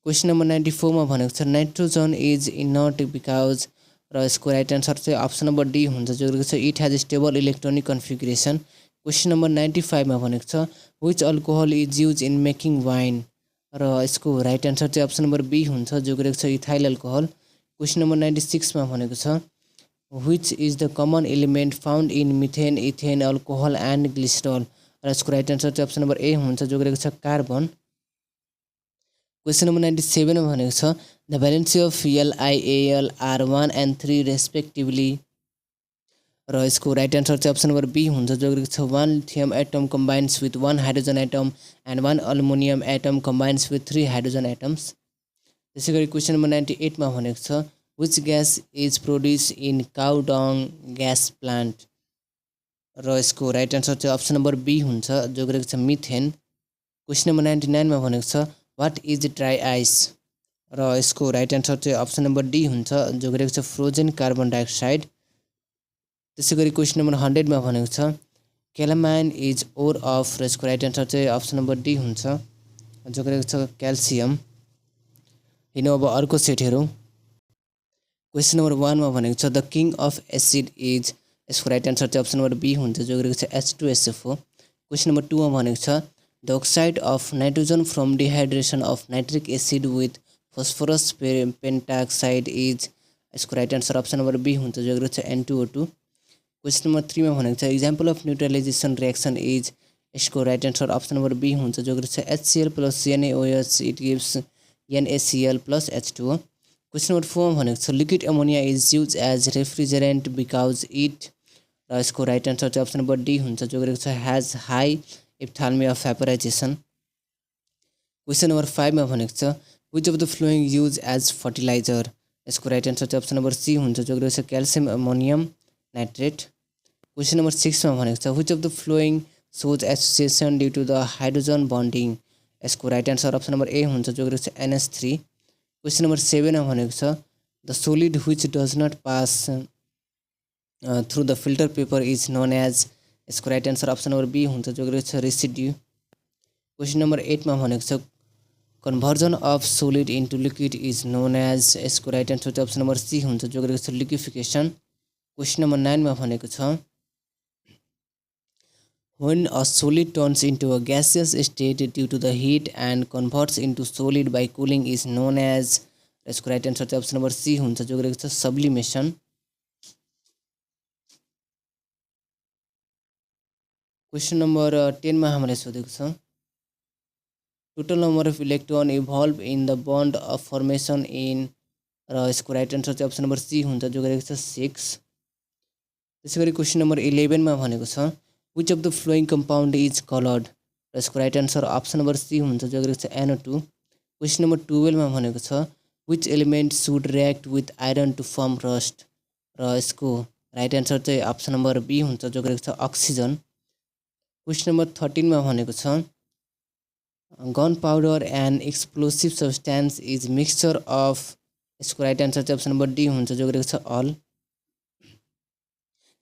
Speaker 1: क्वेसन नम्बर 94 मा भनेको छ नाइट्रोजन इज इनर्ट बिकज र यसको राइट एन्सर चाहिँ अप्सन नम्बर डी हुन्छ जो गरेको छ it has stable electronic configuration. Question number 95 मा भनेको छ which alcohol is use in making wine र यसको राइट एन्सर चाहिँ अप्सन नम्बर बी हुन्छ जो गरेको छ इथाइल अल्कोहल। क्वेसन नम्बर 96 मा भनेको छ which is the common element found in methane ethane alcohol and glycerol र यसको राइट एन्सर चाहिँ अप्सन नम्बर ए हुन्छ जो गरेको छ कार्बन। क्वेसन नम्बर 97 मा भनेको छ the valency of LiAl R1 and 3 respectively र यसको राइट एन्सर चाहिँ अप्सन नम्बर बी हुन्छ जो गरेको छ 1 lithium atom combines with 1 hydrogen atom and 1 aluminium atom combines with 3 hydrogen atoms. त्यसैगरी क्वेसन नम्बर 98 मा भनेको छ which gas is produce in cow dung gas plant र यसको राइट एन्सर चाहिँ अप्सन नम्बर बी हुन्छ जो गरेको छ मिथेन। क्वेसन नम्बर 99 मा भनेको छ वाट इज ड्राई आइस र यसको राइट एन्सर चाहिँ अप्सन नम्बर डी हुन्छ जो गरेको छ फ्रोजन कार्बन डाइअक्साइड। त्यसैगरी क्वेसन नम्बर 100 मा भनेको छ क्यालामाइन इज ओर अफ र यसको राइट एन्सर चाहिँ अप्सन नम्बर डी हुन्छ जो गरेको छ क्याल्सियम। हिँड्नु अब अर्को सेट हेरौँ। क्वेसन नम्बर 1 मा भनेको छ the king of acid is यसको राइट एन्सर चाहिँ अप्सन नम्बर बी हुन्छ जो गरेको छ H2SO4। क्वेसन नम्बर 2 मा भनेको छ the oxide of nitrogen from dehydration of nitric acid with phosphorus pentoxide is यसको right answer option number B हुन्छ जो रहेको छ N2O2। क्वेसन नम्बर 3 मा भनेको छ example of neutralisation reaction is यसको right answer option number B हुन्छ जो रहेको छ HCl + NaOH it gives NaCl + H2O। Question number 4 मा भनेको छ liquid ammonia is use as refrigerant because it र यसको राइट आन्सर चाहिँ अप्सन नम्बर डी हुन्छ जो रहेको छ has high enthalpy of vaporisation. Question number 5 मा भनेको छ which of the following use as fertiliser यसको राइट आन्सर चाहिँ अप्सन नम्बर सी हुन्छ जो रहेको छ calcium ammonium nitrate. Question number 6 मा भनेको छ which of the following shows association due to the hydrogen bonding यसको right answer option number A हुन्छ जो रहेको छ NH3। क्वेसन नम्बर 7 मा भनेको छ the solid which does not pass through the filter paper is known as यसको right answer option number B हुन्छ जो रहेको छ रेसिड्यू। क्वेसन नम्बर 8 मा भनेको छ conversion of solid into liquid is known as यसको राइट आन्सर चाहिँ अप्सन नम्बर सी हुन्छ जो रहेको छ लिक्विफिकेसन। क्वेसन नम्बर 9 मा भनेको छ when a solid turns into a gaseous state due to the heat and converts into solid by cooling is known as यसको राइट आन्सर चाहिँ अप्सन नम्बर सी हुन्छ जो रहेको छ सब्लिमेसन। क्वेसन नम्बर 10 मा हामीलाई सोधेको छ total number of electron evolve in the bond of formation in र यसको राइट आन्सर चाहिँ अप्सन नम्बर सी हुन्छ जो रहेको छ 6। त्यसै गरी क्वेसन नम्बर 11 मा भनेको छ which of the following compound is coloured र यसको right answer option number C हुन्छ जो रहेको छ NO2। क्वेसन नम्बर 12 मा भनेको छ which element should react with iron to form rust र यसको राइट आन्सर चाहिँ अप्सन नम्बर बी हुन्छ जो रहेको छ अक्सिजन। क्वेसन नम्बर 13 मा भनेको छ gun powder and explosive substance is mixture of यसको राइट आन्सर चाहिँ अप्सन नम्बर डी हुन्छ जो रहेको छ अल।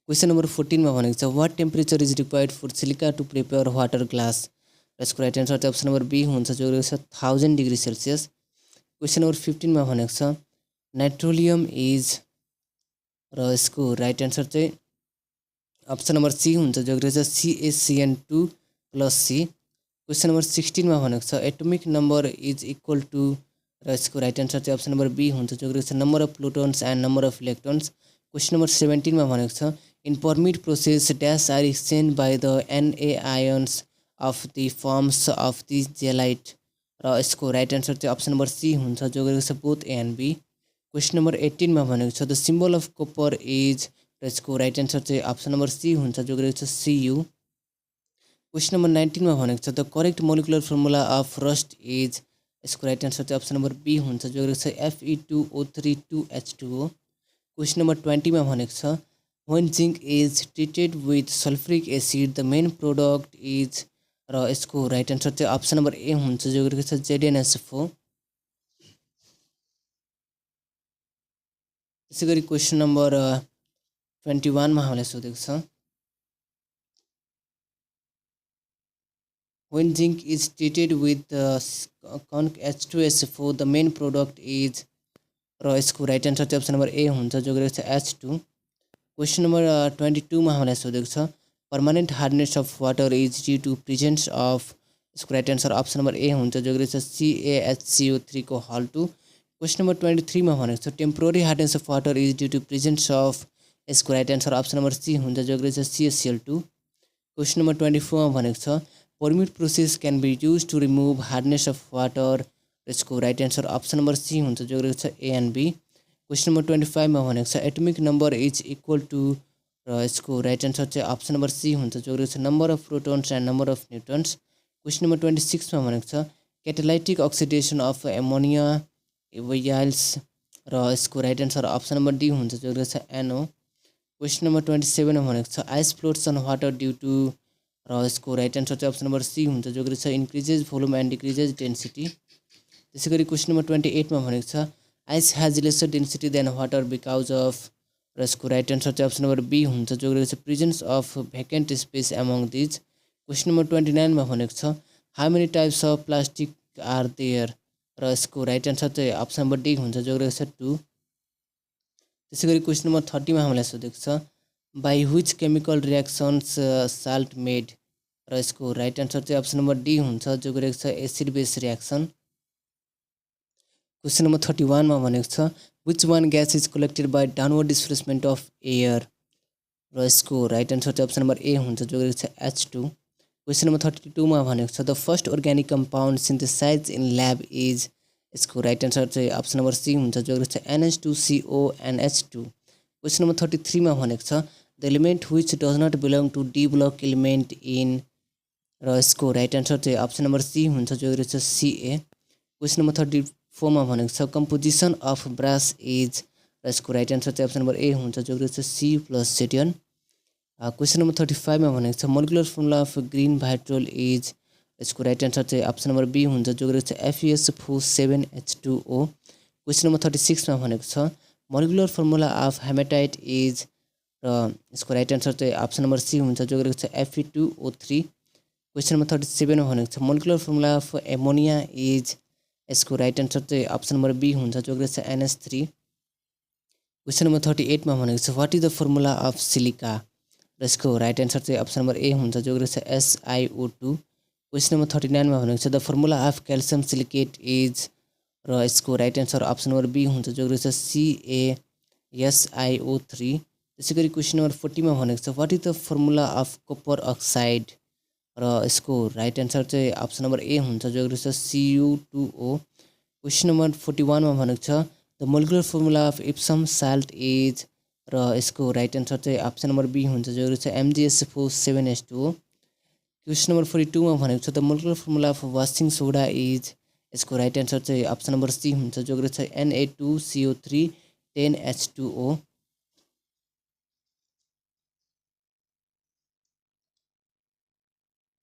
Speaker 1: क्वेसन नम्बर 14 मा भनेको छ what temperature is required for silica to prepare water glass र यसको राइट आन्सर चाहिँ अप्सन नम्बर बी हुन्छ जो रहेको छ 1000 डिग्री सेल्सियस। क्वेसन नम्बर 15 मा भनेको छ नाइट्रोलियम इज र यसको राइट आन्सर चाहिँ अप्सन नम्बर सी हुन्छ जो रहेको छ CaCN2 + C। क्वेसन नम्बर 16 मा भनेको छ atomic number is equal to र यसको राइट आन्सर चाहिँ अप्सन नम्बर बी हुन्छ जो रहेको छ number of protons and number of electrons. Question number 17 मा भनेको छ in permit process dash are exchange by the Na ions of the forms of the zeolite र यसको राइट आन्सर चाहिँ अप्सन नम्बर सी हुन्छ जो रहेको छ both A and B. Question number 18 मा भनेको छ the symbol of copper is र यसको राइट आन्सर चाहिँ अप्सन नम्बर सी हुन्छ जो रहेको छ Cu। क्वेसन नम्बर 19 मा भनेको छ the correct molecular formula of rust is यसको राइट आन्सर चाहिँ अप्सन नम्बर बी हुन्छ जो रहेको छ Fe2O3 2H2O। क्वेसन नम्बर 20 मा भनेको छ when zinc is treated with sulfuric acid the main product is र यसको राइट आन्सर चाहिँ अप्सन नम्बर ए हुन्छ जो रहेको छ ZnSO4। त्यसै गरी क्वेसन नम्बर 21 मा हामीलाई सोधेको छ when zinc is treated with H2SO4 the main product is र यसको राइट आन्सर चाहिँ अप्सन नम्बर ए हुन्छ जो रहेको छ H2। क्वेसन नम्बर 22 मा हामीलाई सोधेको छ permanent hardness of water is due to presence of यसको right answer option number A हुन्छ जो रहेको छ CaHCO3 को हल 2। क्वेसन नम्बर 23 मा भनेको छ temporary hardness of water is due to presence of यसको right answer option number C हुन्छ जो रहेको छ CaCl2। क्वेसन नम्बर 24 मा भनेको छ permit process can be use to remove hardness of water यसको right answer option number C हुन्छ जो रहेको छ A and B. Question number 25 मा भनेको छ atomic number is equal to र यसको राइट आन्सर चाहिँ अप्सन नम्बर सी हुन्छ जो रहेको छ number of protons and number of neutrons. Question number 26 मा भनेको छ catalytic oxidation of ammonia yields र यसको right answer option number D हुन्छ जो रहेको छ NO। क्वेसन नम्बर 27 मा भनेको छ ice floats on water due to र यसको राइट आन्सर चाहिँ अप्सन नम्बर सी हुन्छ जो रहेको छ increases volume and decreases density. त्यसै गरी क्वेसन नम्बर 28 मा भनेको छ ice has lesser density than water because of र यसको राइट आन्सर चाहिँ अप्सन नम्बर बी हुन्छ जो रहेको छ presence of vacant space among these. Question number 29 मा भनेको छ how many types of plastic are there र यसको राइट आन्सर चाहिँ अप्सन नम्बर डी हुन्छ जो रहेको छ 2। त्यसै गरी क्वेसन नम्बर 30 मा हामीलाई सोधेको छ by which chemical reactions salt made र यसको राइट आन्सर चाहिँ अप्सन नम्बर डी हुन्छ जो रहेको छ acid base reaction. Question number 31 मा भनेको छ which one gas is collected by downward displacement of air र यसको राइट आन्सर चाहिँ अप्सन नम्बर ए हुन्छ जो गरेको छ H2। क्वेसन नम्बर 32 मा भनेको छ the first organic compound synthesise in lab is यसको राइट आन्सर चाहिँ अप्सन नम्बर सी हुन्छ जो गरेको छ NH2CO NH2। क्वेसन नम्बर 33 मा भनेको छ the element which does not belong to D block element in र यसको राइट आन्सर चाहिँ अप्सन नम्बर सी हुन्छ जो गरेको छ CA। क्वेसन नम्बर 34 मा भनेको छ कम्पोजिसन अफ ब्रास इज र यसको राइट आन्सर चाहिँ अप्सन नम्बर ए हुन्छ जो गरेको छ C+Zn। क्वेसन नम्बर 35 मा भनेको छ molecular formula of green vitriol is यसको राइट आन्सर चाहिँ अप्सन नम्बर बी हुन्छ जो गरेको छ FeS47H2O। क्वेसन नम्बर 36 मा भनेको छ molecular formula of haematite is र यसको राइट आन्सर चाहिँ अप्सन नम्बर सी हुन्छ जो गरेको छ Fe2O3। क्वेसन नम्बर 37 मा भनेको छ molecular formula of ammonia is यसको राइट आन्सर चाहिँ अप्सन नम्बर बी हुन्छ जो गरेको छ NH3। क्वेसन नम्बर 38 मा भनेको छ what is the formula of silica र यसको राइट आन्सर चाहिँ अप्सन नम्बर ए हुन्छ जो गरेको छ SiO2। क्वेसन नम्बर 39 मा भनेको छ the formula of calcium silicate is र यसको right answer option number B हुन्छ जो गरेको छ CaSiO3। त्यसै गरी क्वेसन नम्बर 40 मा भनेको छ what is the formula of copper oxide र यसको राइट आन्सर चाहिँ अप्सन नम्बर ए हुन्छ जो गरेको छ Cu2O। क्वेसन नम्बर 41 मा भनेको छ the molecular formula of Epson salt is र यसको राइट आन्सर चाहिँ अप्सन नम्बर बी हुन्छ जो गरेको छ MgSO7H2O। क्वेसन नम्बर 42 मा भनेको छ the molecular formula of washing soda is यसको राइट आन्सर चाहिँ अप्सन नम्बर सी हुन्छ जो गरेको छ Na2CO3 10H2O।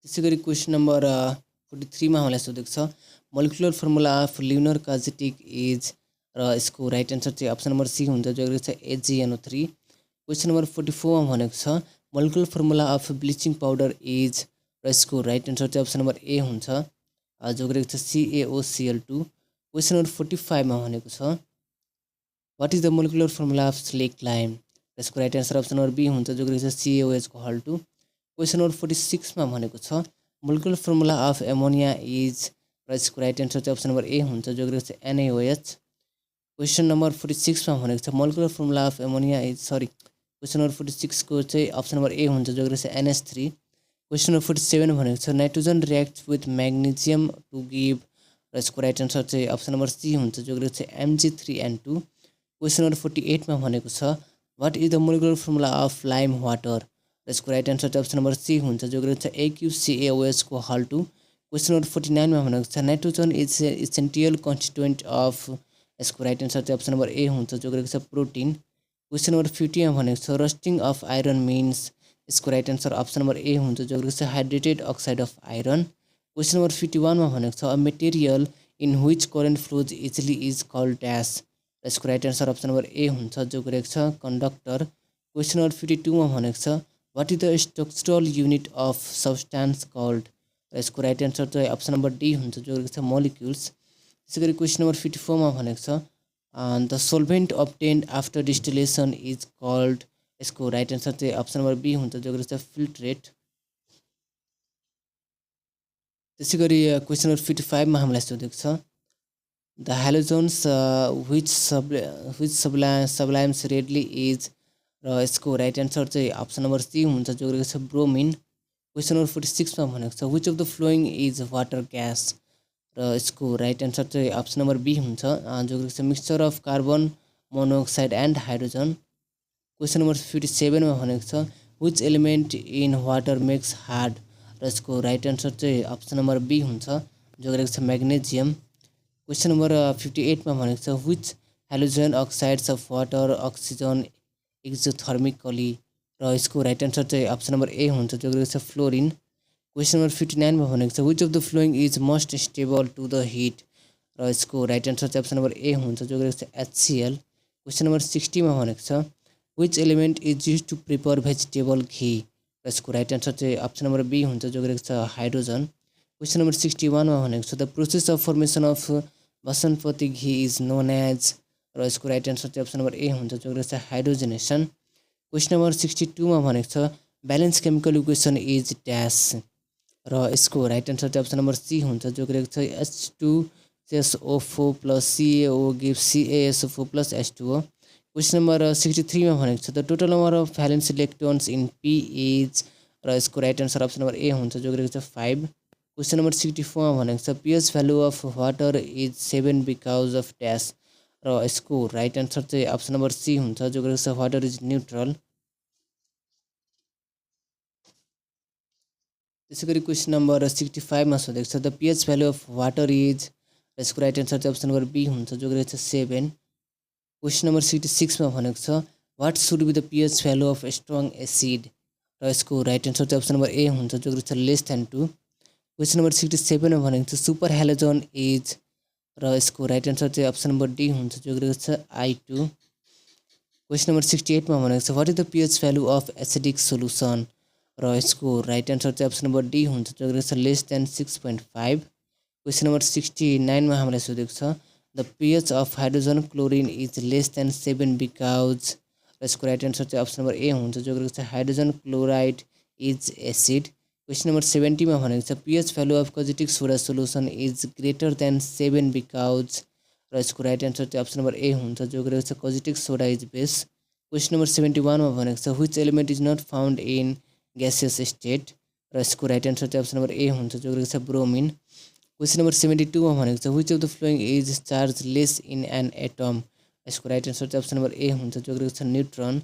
Speaker 1: त्यसै गरी क्वेसन नम्बर 43 मा हामीलाई सोधेको छ molecular formula of lunar caustic is र यसको राइट आन्सर चाहिँ अप्सन नम्बर सी हुन्छ जो गरेको छ AgNO3। क्वेसन नम्बर 44 मा भनेको छ molecular formula of bleaching powder is र यसको राइट आन्सर चाहिँ अप्सन नम्बर ए हुन्छ जो गरेको छ CaOCl2। क्वेसन नम्बर 45 मा भनेको छ what is the molecular formula of slake lime यसको right answer option number B हुन्छ जो गरेको छ CaOH2। क्वेसन नम्बर 46 मा भनेको छ molecular formula of ammonia is र यसको राइट आन्सर चाहिँ अप्सन नम्बर ए हुन्छ जो गरेको छ NaOH। क्वेसन नम्बर 46 मा भनेको छ molecular formula of ammonia is question number 46 को चाहिँ अप्सन नम्बर ए हुन्छ जो गरेको छ NH3। क्वेसन नम्बर 47 भनेको छ nitrogen react with magnesium to give र यसको राइट आन्सर चाहिँ अप्सन नम्बर सी हुन्छ जो गरेको छ Mg3N2। क्वेसन नम्बर 48 मा भनेको छ what is the molecular formula of lime water र यसको राइट आन्सर चाहिँ अप्सन नम्बर सी हुन्छ जो गरेको छ AgCaOH2। क्वेसन नम्बर 49 मा भनेको छ नाइट्रोजन इज इसेन्टियल कन्स्टिट्युएन्ट अफ यसको राइट आन्सर चाहिँ अप्सन नम्बर ए हुन्छ जो गरेको छ प्रोटिन। क्वेसन नम्बर 50 मा भनेको छ रस्टिङ अफ आइरन मिन्स यसको right answer option number A हुन्छ जो गरेको छ hydrated oxide of iron. Question number 51 मा भनेको छ a material in which current flows easily is called dash यसको right answer option number A हुन्छ जो गरेको छ कन्डक्टर। क्वेसन नम्बर 52 मा भनेको छ what is the structural unit of substance called र यसको राइट आन्सर चाहिँ अप्सन नम्बर डी हुन्छ जो गरेको छ मोलिक्युल्स। त्यसै गरी क्वेसन नम्बर 54 मा भनेको छ the solvent obtained after distillation is called यसको राइट आन्सर चाहिँ अप्सन नम्बर बी हुन्छ जो गरेको छ फिल्ट्रेट। त्यसै गरी क्वेसन नम्बर 55 मा हामीलाई सोधेको छ the halogens which sublimes readily is र यसको राइट आन्सर चाहिँ अप्सन नम्बर सी हुन्छ जो गरेको छ ब्रोमिन। क्वेसन नम्बर 46 मा भनेको छ which of the following is water gas र यसको राइट आन्सर चाहिँ अप्सन नम्बर बी हुन्छ जो गरेको छ mixture of carbon monoxide and hydrogen. Question number 57 मा भनेको छ which element in water makes hard र यसको राइट आन्सर चाहिँ अप्सन नम्बर बी हुन्छ जो गरेको छ म्याग्नेजियम। क्वेसन नम्बर 58 मा भनेको छ which halogen oxidises of water oxygen exothermically र यसको राइट आन्सर चाहिँ अप्सन नम्बर ए हुन्छ जो गरेको छ फ्लोरिन। क्वेसन नम्बर 59 मा भनेको छ which of the following is most stable to the heat र यसको राइट आन्सर चाहिँ अप्सन नम्बर ए हुन्छ जो गरेको छ HCl। क्वेसन नम्बर 60 मा भनेको छ which element is use to prepare vegetable ghee र यसको राइट आन्सर चाहिँ अप्सन नम्बर बी हुन्छ जो गरेको छ हाइड्रोजन। क्वेसन नम्बर 61 मा भनेको छ the process of formation of vanaspati ghee is known as र यसको राइट आन्सर चाहिँ अप्सन नम्बर ए हुन्छ जो गरेको छ हाइड्रोजनेसन। क्वेसन नम्बर 62 मा भनेको छ balance chemical equation is dash र यसको राइट आन्सर चाहिँ अप्सन नम्बर सी हुन्छ जो गरेको छ CSO4 plus CaO gives CaSO4 plus H2O. Question number 63 मा भनेको छ the total number of valence electrons in P is र यसको right answer option number A हुन्छ जो गरेको छ 5. क्वेशन नम्बर 64 मा भनेको छ pH value of water is 7 because of dash र यसको राइट आन्सर चाहिँ अप्सन नम्बर सी हुन्छ जो गरेको छ वाटर इज न्यूट्रल. त्यसैगरी क्वेशन नम्बर 65 मा सोधेको छ the pH value of water is यसको राइट आन्सर चाहिँ अप्सन नम्बर बी हुन्छ जो गरेको छ 7. क्वेशन नम्बर 66 मा भनेको छ what should be the pH value of strong acid र यसको राइट आन्सर चाहिँ अप्सन नम्बर ए हुन्छ जो गरेको छ लेस देन 2. क्वेशन नम्बर 67 मा भनेको छ सुपर हेलोजन इज र यसको राइट आन्सर चाहिँ अप्सन नम्बर डी हुन्छ जो गरेको छ I2. क्वेशन नम्बर 68 मा भनेको छ what is the pH value of acidic solution र यसको राइट आन्सर चाहिँ अप्सन नम्बर डी हुन्छ जो गरेको छ लेस देन 6.5. क्वेशन नम्बर 69 मा हामीलाई सोधेको छ the pH of hydrogen chlorine is less than 7 because र यसको राइट आन्सर चाहिँ अप्सन नम्बर ए हुन्छ जो गरेको छ hydrogen chloride is acid. Question number 70 मा भनेको छ pH value of caustic soda solution is greater than 7 because र यसको राइट आन्सर चाहिँ अप्सन नम्बर ए हुन्छ जो गरेको छ caustic soda is base. Question number 71 मा भनेको छ which element is not found in gaseous state र यसको राइट आन्सर चाहिँ अप्सन नम्बर ए हुन्छ जो गरेको छ ब्रोमिन. क्वेशन नम्बर 72 मा भनेको छ which of the following is charge less in an atom यसको राइट आन्सर चाहिँ अप्सन नम्बर ए हुन्छ जो गरेको छ न्यूट्रन.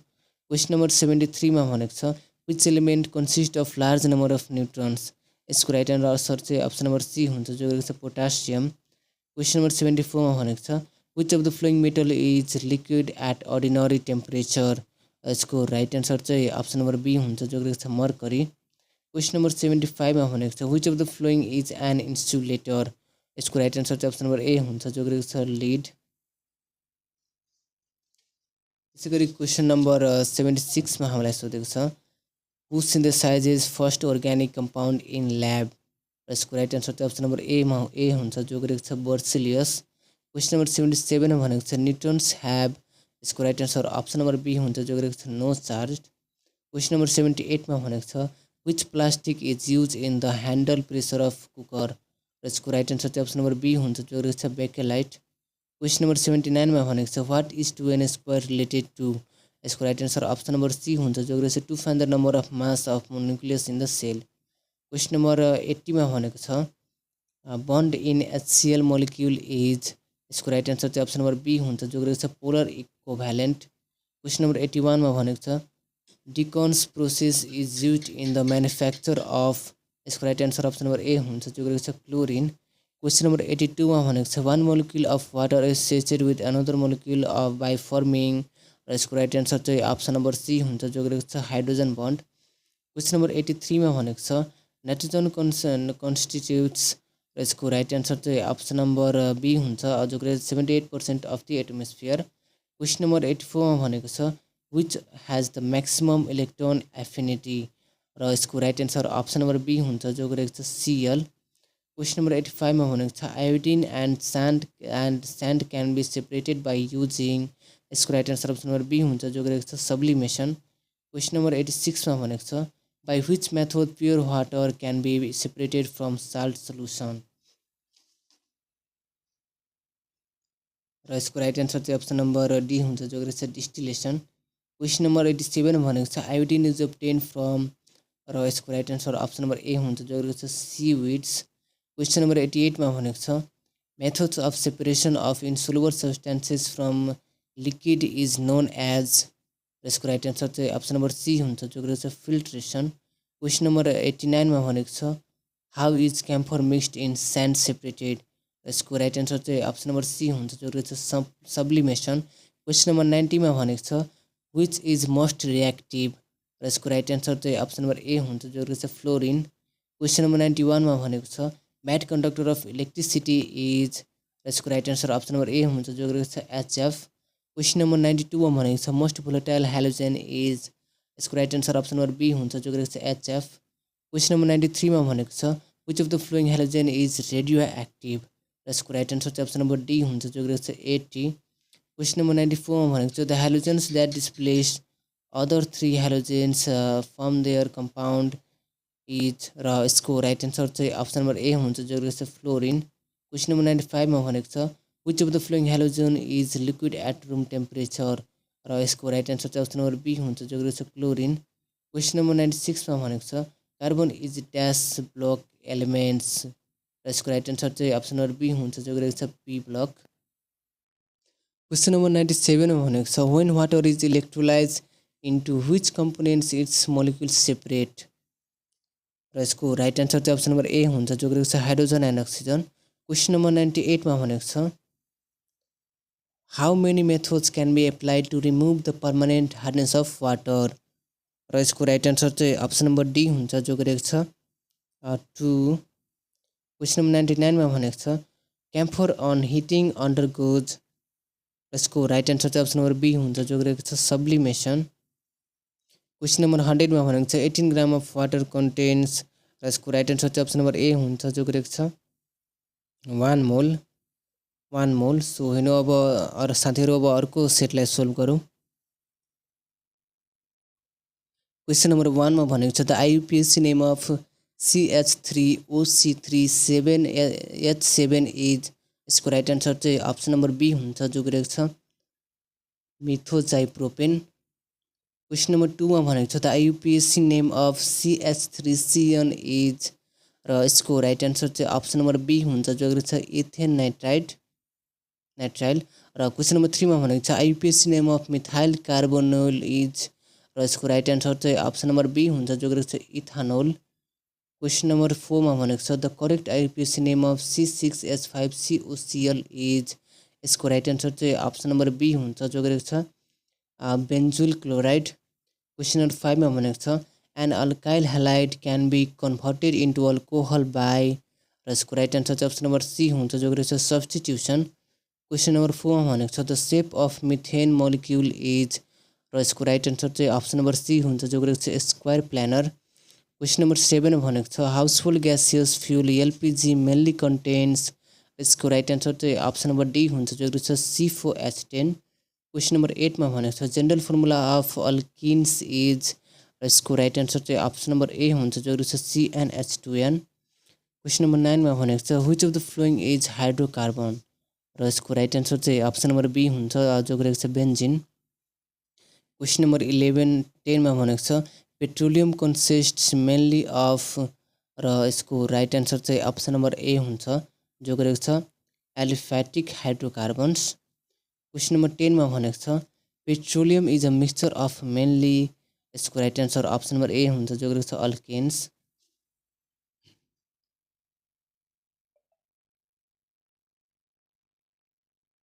Speaker 1: क्वेशन नम्बर 73 मा भनेको छ which element consist of large number of न्यूट्रन्स यसको राइट आन्सर चाहिँ अप्सन नम्बर सी हुन्छ जो गरेको छ पोटासियम. क्वेशन नम्बर 74 मा भनेको छ which of the following metal is liquid at ordinary temperature यसको राइट आन्सर चाहिँ अप्सन नम्बर बी हुन्छ जो गरेको छ मर्करी. क्वेशन नम्बर 75 मा भनेको छ which of the following is an insulator यसको राइट आन्सर चाहिँ अप्सन नम्बर ए हुन्छ जो गरेको छ लिड. त्यसैगरी क्वेशन नम्बर 76 मा हामीलाई सोधेको छ who synthesizes first organic compound in lab र यसको राइट आन्सर चाहिँ अप्सन नम्बर ए हुन्छ जो गरेको छ बर्सिलियस. क्वेशन नम्बर 77 मा भनेको छ न्यूट्रन्स ह्याभ यसको right answer option number B हुन्छ जो गरेको छ नो चार्ज. क्वेशन नम्बर 78 मा भनेको छ which plastic is use in the handle pressure of cooker र यसको राइट आन्सर चाहिँ अप्सन नम्बर बी हुन्छ जो गरेको छ बेकेलाइट. क्वेशन नम्बर 79 मा भनेको छ what is 2n square related to यसको right answer option number C हुन्छ जो गरेको छ to find the number of mass of nucleus in the cell. Question number 80 मा भनेको छ bond in HCl molecule is यसको राइट आन्सर चाहिँ अप्सन नम्बर बी हुन्छ जो गरेको छ पोलर इक्विभ्यालेन्ट. क्वेशन नम्बर 81 मा भनेको छ Dickens process is used in the manufacture of यसको right answer option number A हुन्छ जो गरेको छ क्लोरिन. क्वेशन नम्बर 82 मा भनेको छ one molecule of water is saturated with another molecule of by farming र यसको राइट आन्सर चाहिँ अप्सन नम्बर सी हुन्छ जो गरेको छ हाइड्रोजन बन्ड. क्वेशन नम्बर 83 मा भनेको छ नाइट्रोजन कन्स्टिट्युट्स र यसको राइट आन्सर चाहिँ अप्सन नम्बर बी हुन्छ जो गरेको 78% of the atmosphere. Question number 84 मा भनेको छ which has the maximum electron affinity र यसको right answer option number B हुन्छ जो गरेको छ Cl. क्वेशन नम्बर 85 मा भनेको छ iodine and sand can be separated by using यसको right answer option number B हुन्छ जो गरेको छ सब्लिमेसन. क्वेशन नम्बर 86 मा भनेको छ by which method pure water can be separated from salt solution र यसको राइट आन्सर चाहिँ अप्सन नम्बर डी हुन्छ जो गरेको छ डिस्टिलेसन. क्वेशन नम्बर 87 भनेको छ आयोडिन इज obtained फ्रम र यसको right answer option number A हुन्छ जो गरेको छ सीविड्स. क्वेशन नम्बर 88 मा भनेको छ methods of separation of insoluble substances from liquid is known as यसको राइट आन्सर चाहिँ अप्सन नम्बर सी हुन्छ जो गरेको छ फिल्ट्रेसन. क्वेशन नम्बर 89 मा भनेको छ how is camphor mixed in sand separated यसको राइट आन्सर चाहिँ अप्सन नम्बर सी हुन्छ जो गरेको छ सब्लिमेसन. क्वेशन नम्बर 90 मा भनेको छ विच इज मोस्ट रिएक्टिभ र यसको राइट आन्सर चाहिँ अप्सन नम्बर ए हुन्छ जो गरेको छ फ्लोरिन. क्वेशन नम्बर 91 मा भनेको छ bad conductor of electricity is यसको right answer option number A हुन्छ जो गरेको छ HF. क्वेशन नम्बर 92 मा भनेको छ मोस्ट भोलेटाइल हेलोजेन इज यसको right answer option number B हुन्छ जो गरेको छ HF. क्वेशन नम्बर 93 मा भनेको छ which of the flowing halogen is radio active र यसको राइट आन्सर चाहिँ अप्सन नम्बर डी हुन्छ जो गरेको छ AT. क्वेशन नम्बर 94 मा भनेको छ the halogens that displace other 3 halogens from their compound is र यसको राइट आन्सर चाहिँ अप्सन नम्बर ए हुन्छ जो रहेछ फ्लोरिन. क्वेसन नम्बर 95 मा भनेको छ which of the following halogen is liquid at room temperature र यसको राइट आन्सर चाहिँ अप्सन नम्बर बी हुन्छ जो रहेको छ क्लोरिन। क्वेसन नम्बर 96 मा भनेको छ carbon is dash block elements र यसको राइट आन्सर चाहिँ अप्सन नम्बर बी हुन्छ जो रहेको छ पी ब्लक। क्वेसन नम्बर 97 मा भनेको छ when water is electrolyze into which components its molecule separate र यसको राइट आन्सर चाहिँ अप्सन नम्बर ए हुन्छ जो रहेको छ hydrogen and oxygen. Question number 98 मा भनेको छ how many methods can be applied to remove the permanent hardness of water र यसको राइट आन्सर चाहिँ अप्सन नम्बर डी हुन्छ जो रहेको छ 2। क्वेसन नम्बर 99 मा भनेको छ camphor on heating undergoes यसको राइट आन्सर चाहिँ अप्सन नम्बर बी हुन्छ जो रहेको छ सब्लिमेसन। क्वेसन नम्बर 100 मा भनेको छ 18 ग्राम अफ वाटर कन्टेन्स र यसको राइट आन्सर चाहिँ अप्सन नम्बर ए हुन्छ जो रहेको छ 1 मोल। सो हेर्नु अब अरू साथीहरू अब अर्को सेटलाई सोल्भ गरौँ। क्वेसन नम्बर 1 मा भनेको छ the IUPAC name of CH3OC37H7 is यसको राइट आन्सर चाहिँ अप्सन नम्बर बी हुन्छ जो रहेको छ मिथोजाइप्रोपेन। क्वेसन नम्बर 2 मा भनेको छ the IUPAC name of CH3CN is र यसको राइट आन्सर चाहिँ अप्सन नम्बर बी हुन्छ जो रहेको छ इथेन नाइट्राइल। र क्वेसन नम्बर 3 मा भनेको छ IUPAC name of methyl carbonol is र यसको राइट आन्सर चाहिँ अप्सन नम्बर बी हुन्छ जो रहेको छ इथानोल। क्वेसन नम्बर 4 मा भनेको छ the correct IUPAC name of C6H5COCl is यसको राइट आन्सर चाहिँ अप्सन नम्बर बी हुन्छ जो रहेको छ बेन्जुल क्लोराइड। क्वेसन नम्बर 5 मा भनेको छ an alkyl halide can be converted into alcohol by र यसको राइट आन्सर चाहिँ अप्सन नम्बर सी हुन्छ जो रहेको छ सब्स्टिट्युसन। क्वेसन नम्बर 4 मा भनेको छ the shape of methane molecule is र यसको राइट आन्सर चाहिँ अप्सन नम्बर सी हुन्छ जो रहेको छ स्क्वायर प्लानर। क्वेसन नम्बर 7 भनेको छ household gaseous fuel LPG mainly contents यसको राइट आन्सर चाहिँ अप्सन नम्बर डी हुन्छ जो रहेको छ C4H10। क्वेसन नम्बर 8 मा भनेको छ general formula of alkynes is र यसको राइट आन्सर चाहिँ अप्सन नम्बर ए हुन्छ जो रहेको छ CnH2n। क्वेसन नम्बर 9 मा भनेको छ which of the following is hydrocarbon र यसको राइट आन्सर चाहिँ अप्सन नम्बर बी हुन्छ जो रहेको छ बेन्जिन। क्वेसन नम्बर 10 मा भनेको छ पेट्रोलियम कन्सिस्ट्स मेनली अफ र यसको राइट आन्सर चाहिँ अप्सन नम्बर ए हुन्छ जो रहेको छ एलिफेटिक हाइड्रोकार्बन्स। क्वेसन नम्बर 10 मा भनेको छ petroleum is a mixture of mainly यसको right answer option number A हुन्छ जो रहेको छ अल्केन्स।